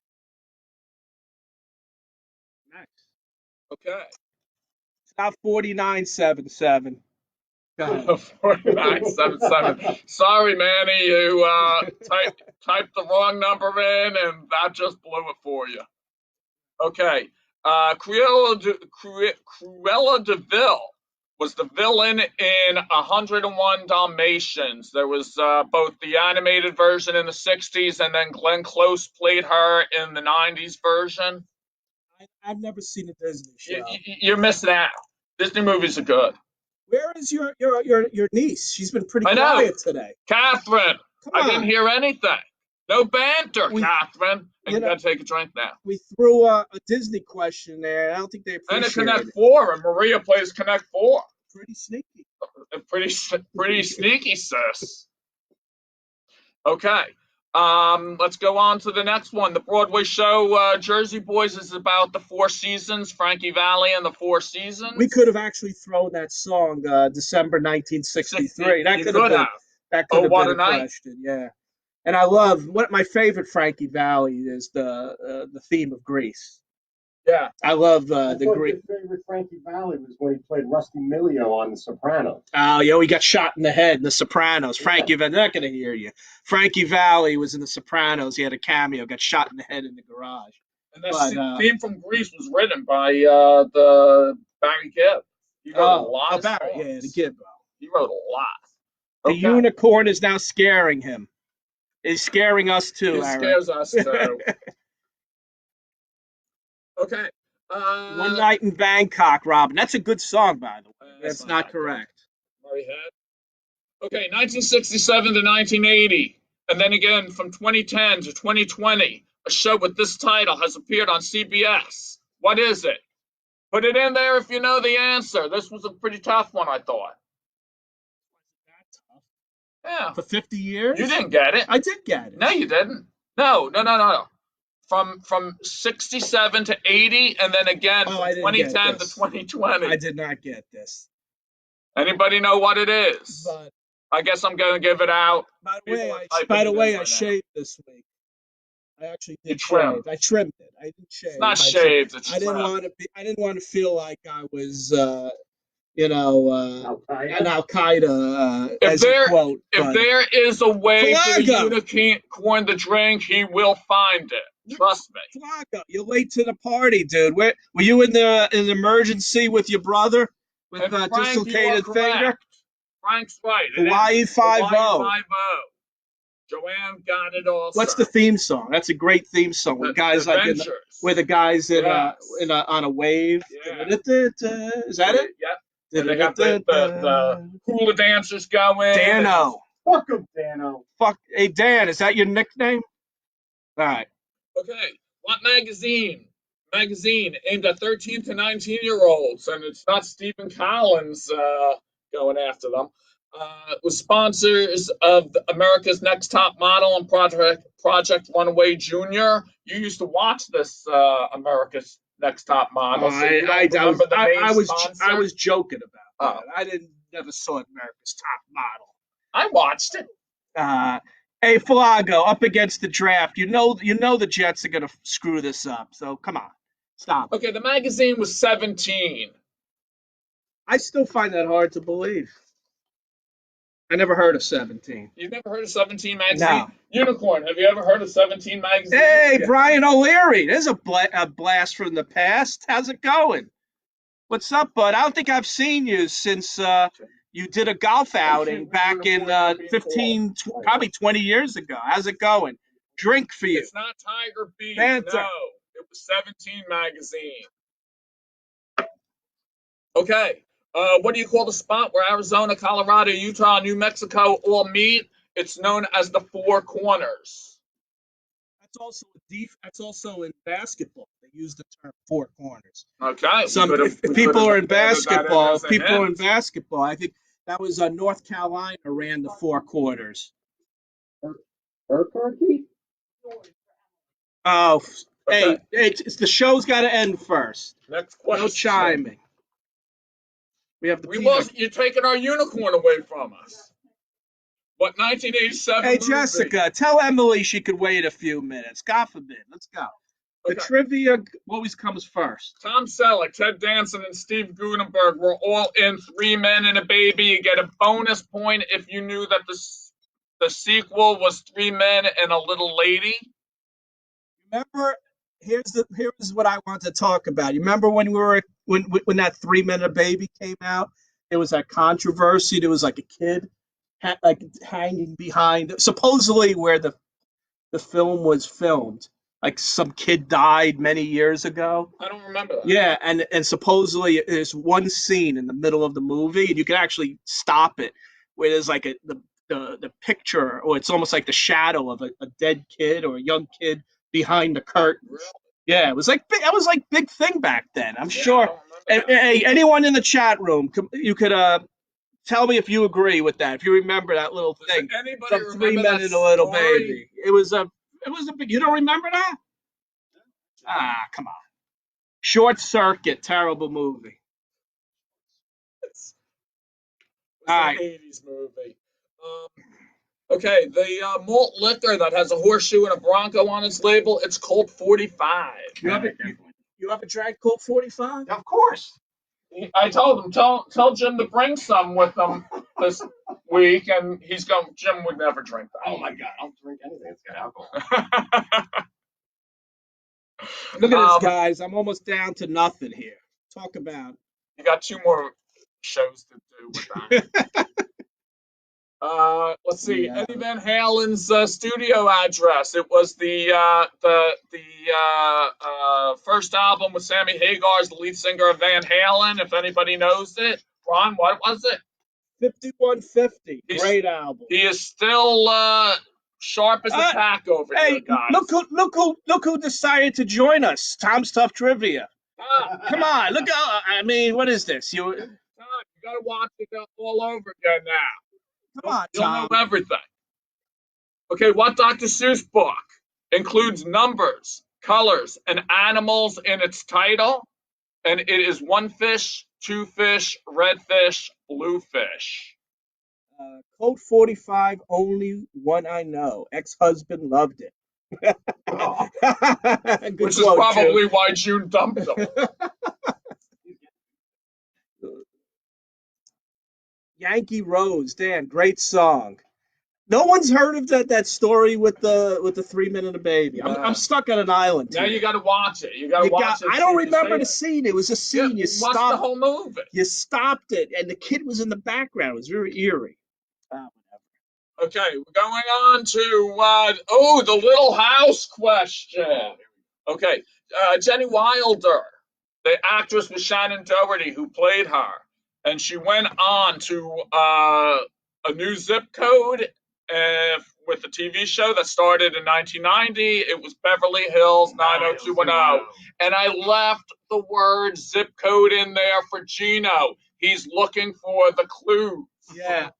Nice. Okay. It's not 4977. Go ahead. 4977. Sorry, Manny, you typed the wrong number in, and that just blew it for you. Okay. Cruella de Vil was the villain in 101 Dalmatians. There was both the animated version in the 60s, and then Glenn Close played her in the 90s version. I've never seen a Disney show. You're missing out. Disney movies are good. Where is your niece? She's been pretty I know. quiet today. Catherine, I didn't hear anything. No banter, Catherine. And you gotta take a drink now. We threw a Disney question there. I don't think they appreciate it. And a Connect Four, and Maria plays Connect Four. Pretty sneaky. Pretty sneaky, sis. Okay. Let's go on to the next one. The Broadway show Jersey Boys is about the Four Seasons, Frankie Valli and the Four Seasons. We could have actually thrown that song December 1963. That could have been. That could have been a question. Yeah. And I love my favorite Frankie Valli is the theme of Grease. Yeah, I love the Grease. Your favorite Frankie Valli was when he played Rusty Milio on The Sopranos. Oh, he got shot in the head in The Sopranos. Frankie, they're not going to hear you. Frankie Valli was in The Sopranos. He had a cameo, got shot in the head in the garage. And the theme from Grease was written by the Barry Gibb. He wrote a lot of Barry, songs. Yeah, the Gibb. He wrote a lot. The unicorn is now scaring him. He's scaring us too, Aaron. Scares us too. Okay. One Night in Bangkok, Robin. That's a good song, by the way. That's not correct. Murray Head. Okay, 1967 to 1980. And then again from 2010 to 2020, a show with this title has appeared on CBS. What is it? Put it in there if you know the answer. This was a pretty tough one, I thought. Yeah. For 50 years? You didn't get it. I did get it. No, you didn't. No. From 67 to 80, and then again from 2010 to 2020. I did not get this. Anybody know what it is? But I guess I'm going to give it out. By the way, I shaved this week. I actually did shave. I trimmed it. I didn't shave. It's not shaved. It's I didn't want to feel like I was an Al-Qaeda quote. If there is a way for the unicorn to drink, he will find it. Trust me. Flaco, you're late to the party, dude. Were you in the emergency with your brother with a dislocated finger? Frank's right. Hawaii 5-0. Joanne got it all. What's the theme song? That's a great theme song. With guys like where the guys on a wave. Yeah. Is that it? Yep. And they got the hula dancers going. Dano. Fuck him, Dano. Hey, Dan, is that your nickname? All right. Okay. What magazine aimed at 13 to 19-year-olds, and it's not Stephen Collins going after them, was sponsors of America's Next Top Model and Project Runway Junior. You used to watch this America's Next Top Model. I was joking about that. I never saw America's Top Model. I watched it. Hey, Flago, up against the draft. You know the Jets are gonna screw this up. So come on, stop. Okay, the magazine was 17. I still find that hard to believe. I never heard of 17. You've never heard of 17 magazine? No. Unicorn, have you ever heard of 17 magazine? Hey, Brian O'Leary. There's a blast from the past. How's it going? What's up, bud? I don't think I've seen you since you did a golf outing back in probably 20 years ago. How's it going? Drink for you. It's not Tiger Beat. Banter. No, it was 17 magazine. Okay. What do you call the spot where Arizona, Colorado, Utah, New Mexico all meet? It's known as the Four Corners. That's also in basketball. They use the term four corners. Okay. If people are in basketball, I think that was North Carolina ran the four quarters. Oh, okay. Hey, the show's got to end first. Next question. No chiming. You're taking our unicorn away from us. What, 1987? Hey, Jessica, tell Emily she could wait a few minutes. God forbid. Let's go. The Okay. trivia always comes first. Tom Selleck, Ted Danson, and Steve Guttenberg were all in Three Men and a Baby. You get a bonus point if you knew that the sequel was Three Men and a Little Lady. Remember, here's what I want to talk about. You remember when when that 3 Men and a Baby came out? There was that controversy. There was like a kid like hanging behind, supposedly where the film was filmed. Like some kid died many years ago. I don't remember that. Yeah, and supposedly there's one scene in the middle of the movie, and you can actually stop it, where there's like the picture, or it's almost like the shadow of a dead kid or a young kid behind the curtain. Really? Yeah, it was like that was like big thing back then. I'm Yeah, sure. I don't remember that. Hey, anyone in the chat room, you could tell me if you agree with that. If you remember that little Does thing anybody from 3 remember Men that and a Little story? Baby. It was a big. You don't remember that? Ah, come on. Short Circuit, terrible movie. It's All an right. 80s movie. Okay, the malt liquor that has a horseshoe and a Bronco on its label, it's Colt 45. You ever drank Colt 45? Of course. I told him, tell Jim to bring some with him this week, and he's going, Jim would never drink that. Oh my God, I'll drink anything that's got alcohol. Look at this, guys. I'm almost down to nothing here. Talk about. You got 2 more shows to do with that. Let's see. Yeah. Eddie Van Halen's studio address. It was the first album with Sammy Hagar as the lead singer of Van Halen. If anybody knows it, Ron, what was it? 5150. Great album. He is still sharp as a tack over here, Hey, guys. look who decided to join us. Tom's Tough Trivia. Ah, Come on, look. I mean, what is this? Tom, you gotta watch it all over again now. Come on, You'll Tom. know everything. Okay, what Dr. Seuss book includes numbers, colors, and animals in its title? And it is 1 fish, 2 fish, red fish, blue fish. Code 45, only one I know. Ex-husband loved it. Good Which quote, is probably June. why June dumped him. Yankee Rose, Dan, great song. No one's heard of that story with the 3 Men and a Baby. I'm stuck on an island. Now here. you got to watch it. You got to watch it. I don't remember the scene. It was a scene. Yeah, You watch stopped the whole movie. You stopped it, and the kid was in the background. It was very eerie. Okay, we're going on to the Little House question. Okay, Jenny Wilder, the actress was Shannon Doherty who played her, and she went on to a new zip code with the TV show that started in 1990. It was Beverly Hills 90210, and I left the word zip code in there for Gino. He's looking for the clue. Yeah.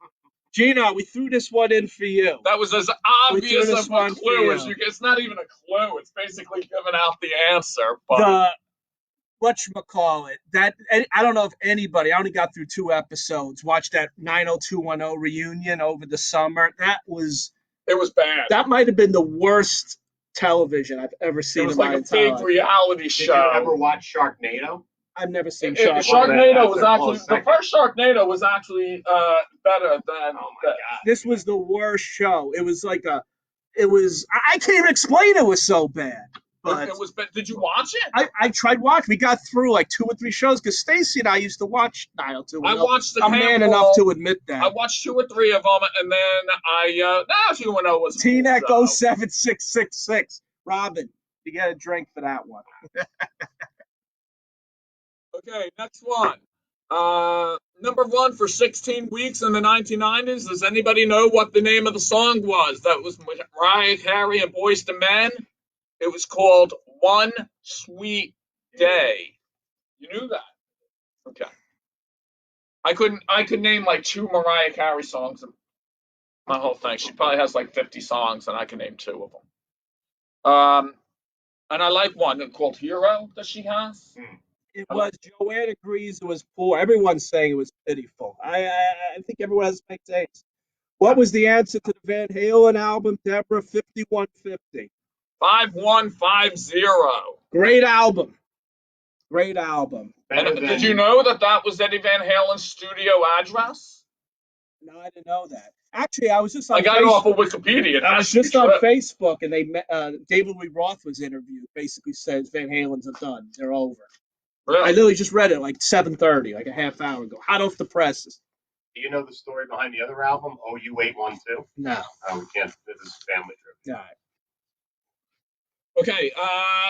Gino, we threw this one in for you. That was as obvious of a clue as you get. It's not even a clue. It's basically giving out the answer. But Whatchamacallit, that I don't know if anybody, I only got through 2 episodes, watched that 90210 reunion over the summer. It was bad. That might have been the worst television I've ever seen. It was like a big reality show. Did you ever watch Sharknado? I've never seen Sharknado. The first Sharknado was actually better than. Oh my God! This was the worst show. It was like I can't even explain. It was so bad. But it was. Did you watch it? I tried watching. We got through like 2 or 3 shows because Stacy and I used to watch 90210. I watched the. I'm man enough to admit that. I watched 2 or 3 of them, and then 90210 was. T-Neck 07666. Robin, you get a drink for that one. Okay, next one. Number 1 for 16 weeks in the 1990s. Does anybody know what the name of the song was? That was Mariah Carey and Boyz II Men. It was called One Sweet Day. You knew that? Okay. I could name like 2 Mariah Carey songs in my whole thing. She probably has like 50 songs, and I can name 2 of them. And I like one called Hero that she has. It was. Joanne agrees it was poor. Everyone's saying it was pitiful. I think everyone has my taste. What was the answer to the Van Halen album, Deborah? 5150. 5150. Great album. Great album. Better And than, did you know that was Eddie Van Halen's studio address? No, I didn't know that. Actually, I was just I on got it off of Facebook. Wikipedia. It I has was to be just on true. Facebook, and David Lee Roth was interviewed. Basically, says Van Halen's are done. They're over. I Really? literally just read it like 7:30, like a half hour ago. Hot off the presses. do you know the story behind the other album, OU812? No. We can't. This is family trivia. All right. Okay,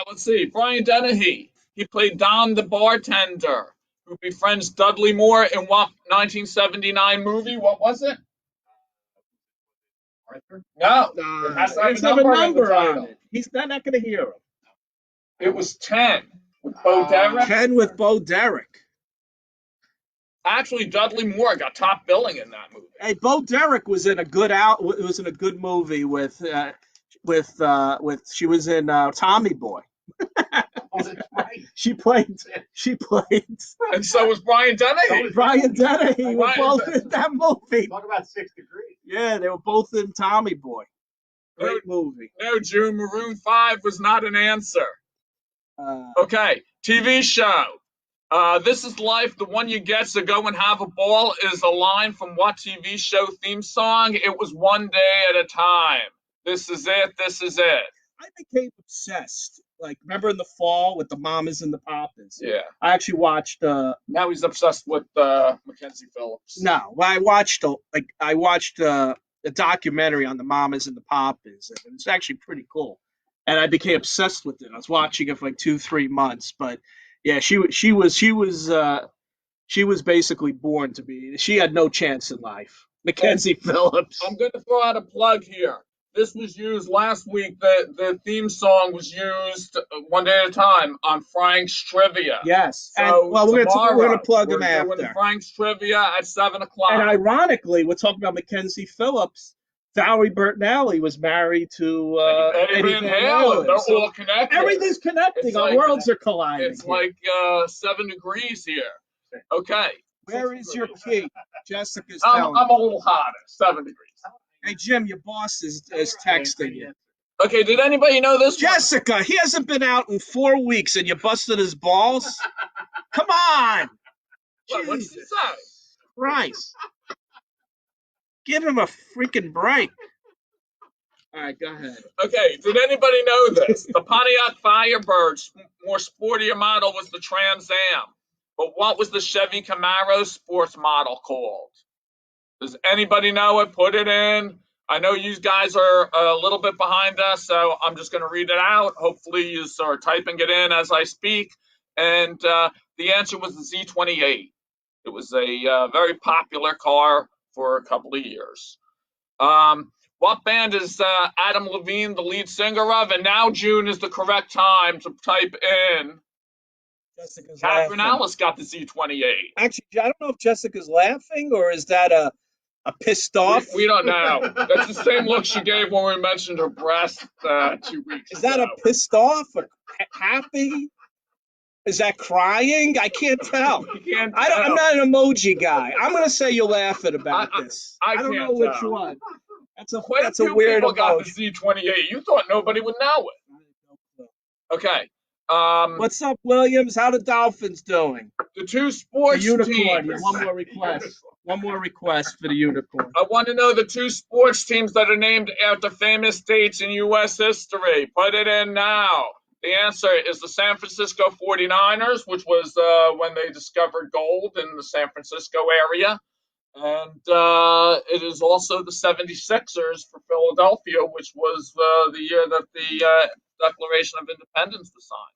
let's see. Brian Dennehy. He played Don the bartender who befriends Dudley Moore in what 1979 movie? What was it? Arthur? No. It has to have Let's a have a number number in the on title. it. He's not going to hear him. It was 10 with Bo Derek. 10 with Bo Derek. Actually, Dudley Moore got top billing in that movie. Hey, Bo Derek was in a good movie with she was in Tommy Boy. Oh, that's right. She played. And so was Brian Dennehy. Brian Dennehy were Brian both Dennehy. in that movie. Talk about 6 degrees. Yeah, they were both in Tommy Boy. Great movie. No, June, Maroon 5 was not an answer. Uh, Okay, TV show. This is Life, the one you get, so go and have a ball is a line from what TV show theme song? It was One Day at a Time. This is it, this is it. I became obsessed. Like, remember in the fall with the mamas and the papas? Yeah. I actually watched. Now he's obsessed with Mackenzie Phillips. No, I watched a documentary on the mamas and the papas, and it's actually pretty cool. And I became obsessed with it. I was watching it for like 2-3 months, but yeah, she was basically born to be. She had no chance in life. Mackenzie Phillips. I'm going to throw out a plug here. This was used last week. The theme song was used One Day at a Time on Frank's Trivia. Yes. So And, well, we're going to plug him we're doing after. Frank's Trivia at 7:00. And ironically, we're talking about Mackenzie Phillips. Valerie Bertinelli was married to Eddie Van Halen. They're all connected. Everything's connecting. It's Our like- worlds are colliding. It's here. like 7 degrees here. Okay. Where is your key? Jessica's I'm telling a little hotter. 7 degrees. Hey, Jim, your boss is texting you. Okay, did anybody know this one? Jessica, he hasn't been out in 4 weeks and you busted his balls? Come on. What'd you Jesus say? Christ. Give him a freaking break. All right, go ahead. Okay, did anybody know this? The Pontiac Firebird's more sportier model was the Trans Am. But what was the Chevy Camaro sports model called? Does anybody know it? Put it in. I know you guys are a little bit behind us, so I'm just going to read it out. Hopefully you are typing it in as I speak. And the answer was the Z28. It was a very popular car for a couple of years. What band is Adam Levine the lead singer of? And now June is the correct time to type in. Jessica's Catherine laughing. Alice got the Z28. Actually, I don't know if Jessica's laughing or is that a pissed off. We don't know. That's the same look she gave when we mentioned her breast 2 weeks Is that ago. a pissed off or happy? Is that crying? I can't tell. You can't I'm tell. not an emoji guy. I'm gonna say you're laughing about this. I don't can't know which tell. one. That's Quite a few weird people got the emoji. Z28. You thought nobody would know it. Okay. What's up, Williams? How the Dolphins doing? The two The sports unicorn. teams. One more request. One more request for the unicorn. I want to know the two sports teams that are named after famous dates in U.S. history. Put it in now. The answer is the San Francisco 49ers, which was when they discovered gold in the San Francisco area. And it is also the 76ers for Philadelphia, which was the year that the Declaration of Independence was signed.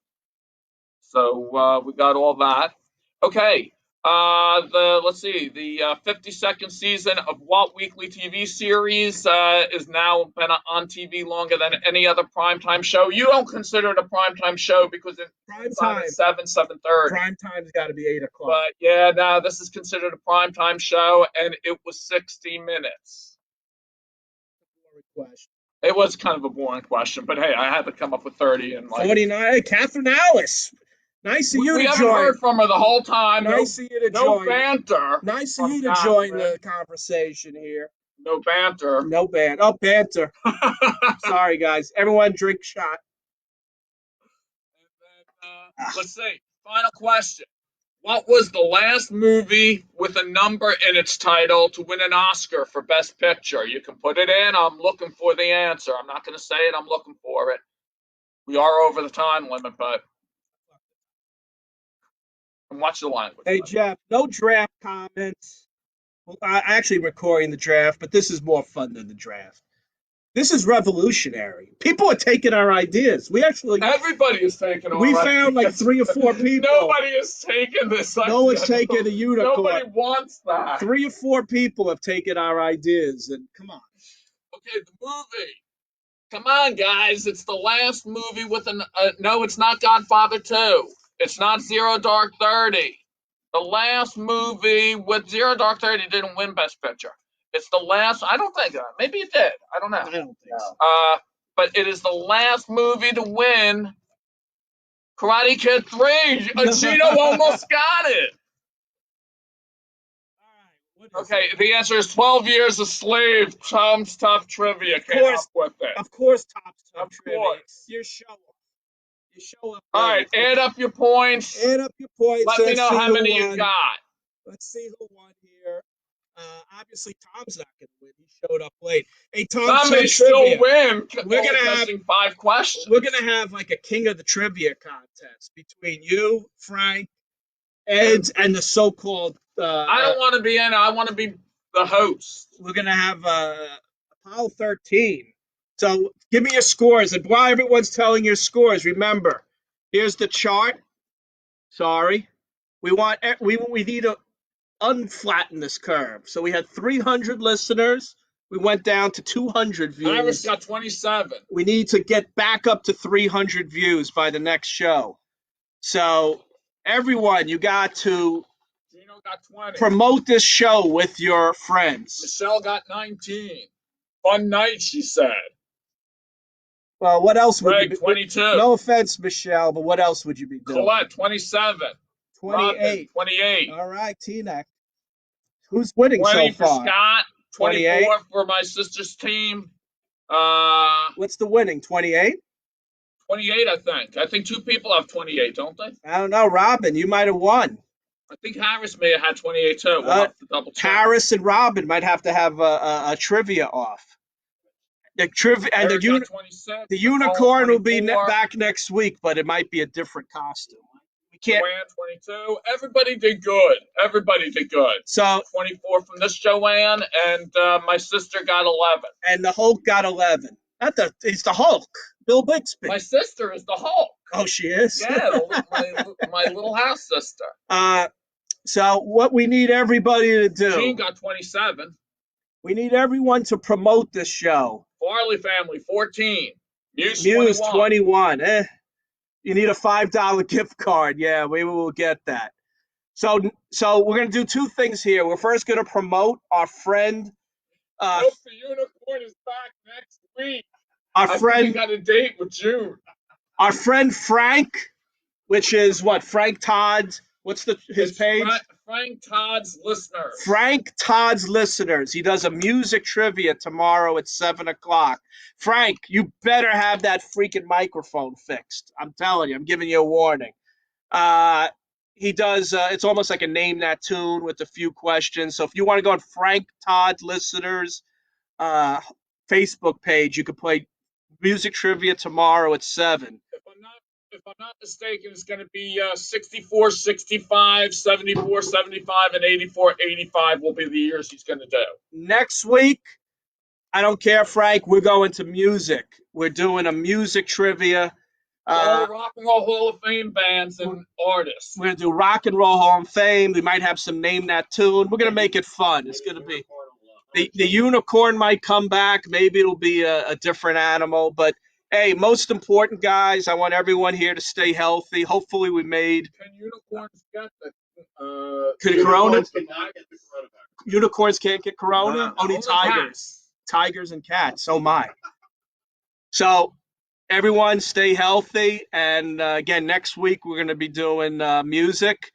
So we got all that. Okay. Let's see. The 52nd season of what weekly TV series is now been on TV longer than any other primetime show? You don't consider it a primetime show because it's on at 7:30. Prime time's got to be 8 o'clock. But yeah, no, this is considered a primetime show, and it was 60 minutes. It was kind of a boring question, but hey, I had to come up with 30 and like 49. Catherine Alice. Nice of you we to haven't join. heard from her the whole time. Nice of you to no join. banter. Nice of from you to join Catherine. the conversation here. No banter. No ban. Oh, banter. Sorry, guys. Everyone drink shot. Let's see. Final question. What was the last movie with a number in its title to win an Oscar for Best Picture? You can put it in. I'm looking for the answer. I'm not going to say it. I'm looking for it. We are over the time limit, but watch the language. Hey, Jeff, no draft comments. Well, I'm actually recording the draft, but this is more fun than the draft. This is revolutionary. People are taking our ideas. Everybody is taking all we right. found like 3 or 4 people. Nobody is taking this idea. No one's taking a unicorn. Nobody wants that. 3 or 4 people have taken our ideas, and come on. Okay, the movie. Come on, guys. It's the last movie with an. No, it's not Godfather 2. It's not Zero Dark 30. The last movie with Zero Dark 30 didn't win Best Picture. It's the last. I don't think. Maybe it did. I don't know. I don't think so. But it is the last movie to win Karate Kid 3. Gino almost got it. Okay, the answer is 12 Years a Slave. Tom's Tough Trivia came up with it. Of course, Tom's Tough Trivia. Course. Your show up. You show up. All right, add up your points. Add up your points. Let me know how many you got. Let's see who won here. Obviously, Tom's not going to win. He showed up late. Hey, Tom, may still win. We're going to have 5 questions. We're going to have like a King of the Trivia contest between you, Frank, Ed, and the so-called. I don't want to be in. I want to be the host. We're going to have Apollo 13. So give me your scores. And while everyone's telling your scores, remember, here's the chart. Sorry. We need to unflatten this curve. So we had 300 listeners. We went down to 200 views. Iris got 27. We need to get back up to 300 views by the next show. So everyone, you got to Gino got 20. Promote this show with your friends. Michelle got 19. Fun night, she said. Well, what else would Greg, you be? 22. No offense, Michelle, but what else would you be doing? Colette, 27. 28. Robin, 28. All right, T-Neck. Who's winning 20 so far? for Scott. 24 for my sister's team. What's the winning? 28? 28, I think. I think 2 people have 28, don't they? I don't know, Robin. You might have won. I think Harris may have had 28 too. We'll have to double check. Harris and Robin might have to have a trivia off. The trivia and the unicorn will be back next week, but it might be a different costume. We can't. Joanne, 22. Everybody did good. Everybody did good. So 24 from this Joanne, and my sister got 11. And the Hulk got 11. He's the Hulk. Bill Bixby. My sister is the Hulk. Oh, she is? Yeah, my little house sister. So what we need everybody to do. Gene got 27. We need everyone to promote this show. Farley family, 14. Muse 21. You need a $5 gift card. Yeah, we will get that. So we're going to do 2 things here. We're first going to promote our friend. Hope the unicorn is back next week. I think we got a date with June. Our friend Frank, which is what? Frank Todd. What's his page? Frank Todd's Listeners. Frank Todd's Listeners. He does a music trivia tomorrow at 7:00. Frank, you better have that freaking microphone fixed. I'm telling you. I'm giving you a warning. He does, it's almost like a Name That Tune with a few questions. So if you want to go on Frank Todd Listeners Facebook page, you can play music trivia tomorrow at 7. If I'm not mistaken, it's going to be 64, 65, 74, 75, and 84, 85 will be the years he's going to do. Next week, I don't care, Frank, we're going to music. We're doing a music trivia. All Rock and Roll Hall of Fame bands and artists. We're going to do Rock and Roll Hall of Fame. We might have some Name That Tune. We're going to make it fun. It's going to be the unicorn might come back. Maybe it'll be a different animal. But, hey, most important, guys, I want everyone here to stay healthy. Hopefully we made. Can unicorns get the corona? Unicorns Unicorns can't cannot get the corona. get corona? Only tigers. Cats. Tigers and cats. Oh, my. So everyone stay healthy. And, again, next week we're going to be doing music.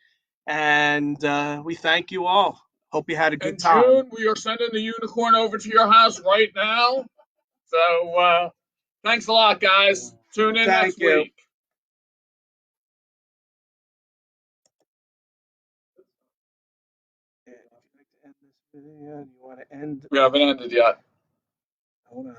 And we thank you all. Hope you had a good time. June, we are sending the unicorn over to your house right now. So thanks a lot, guys. Tune in next week. You want to end? We haven't ended yet. Hold on.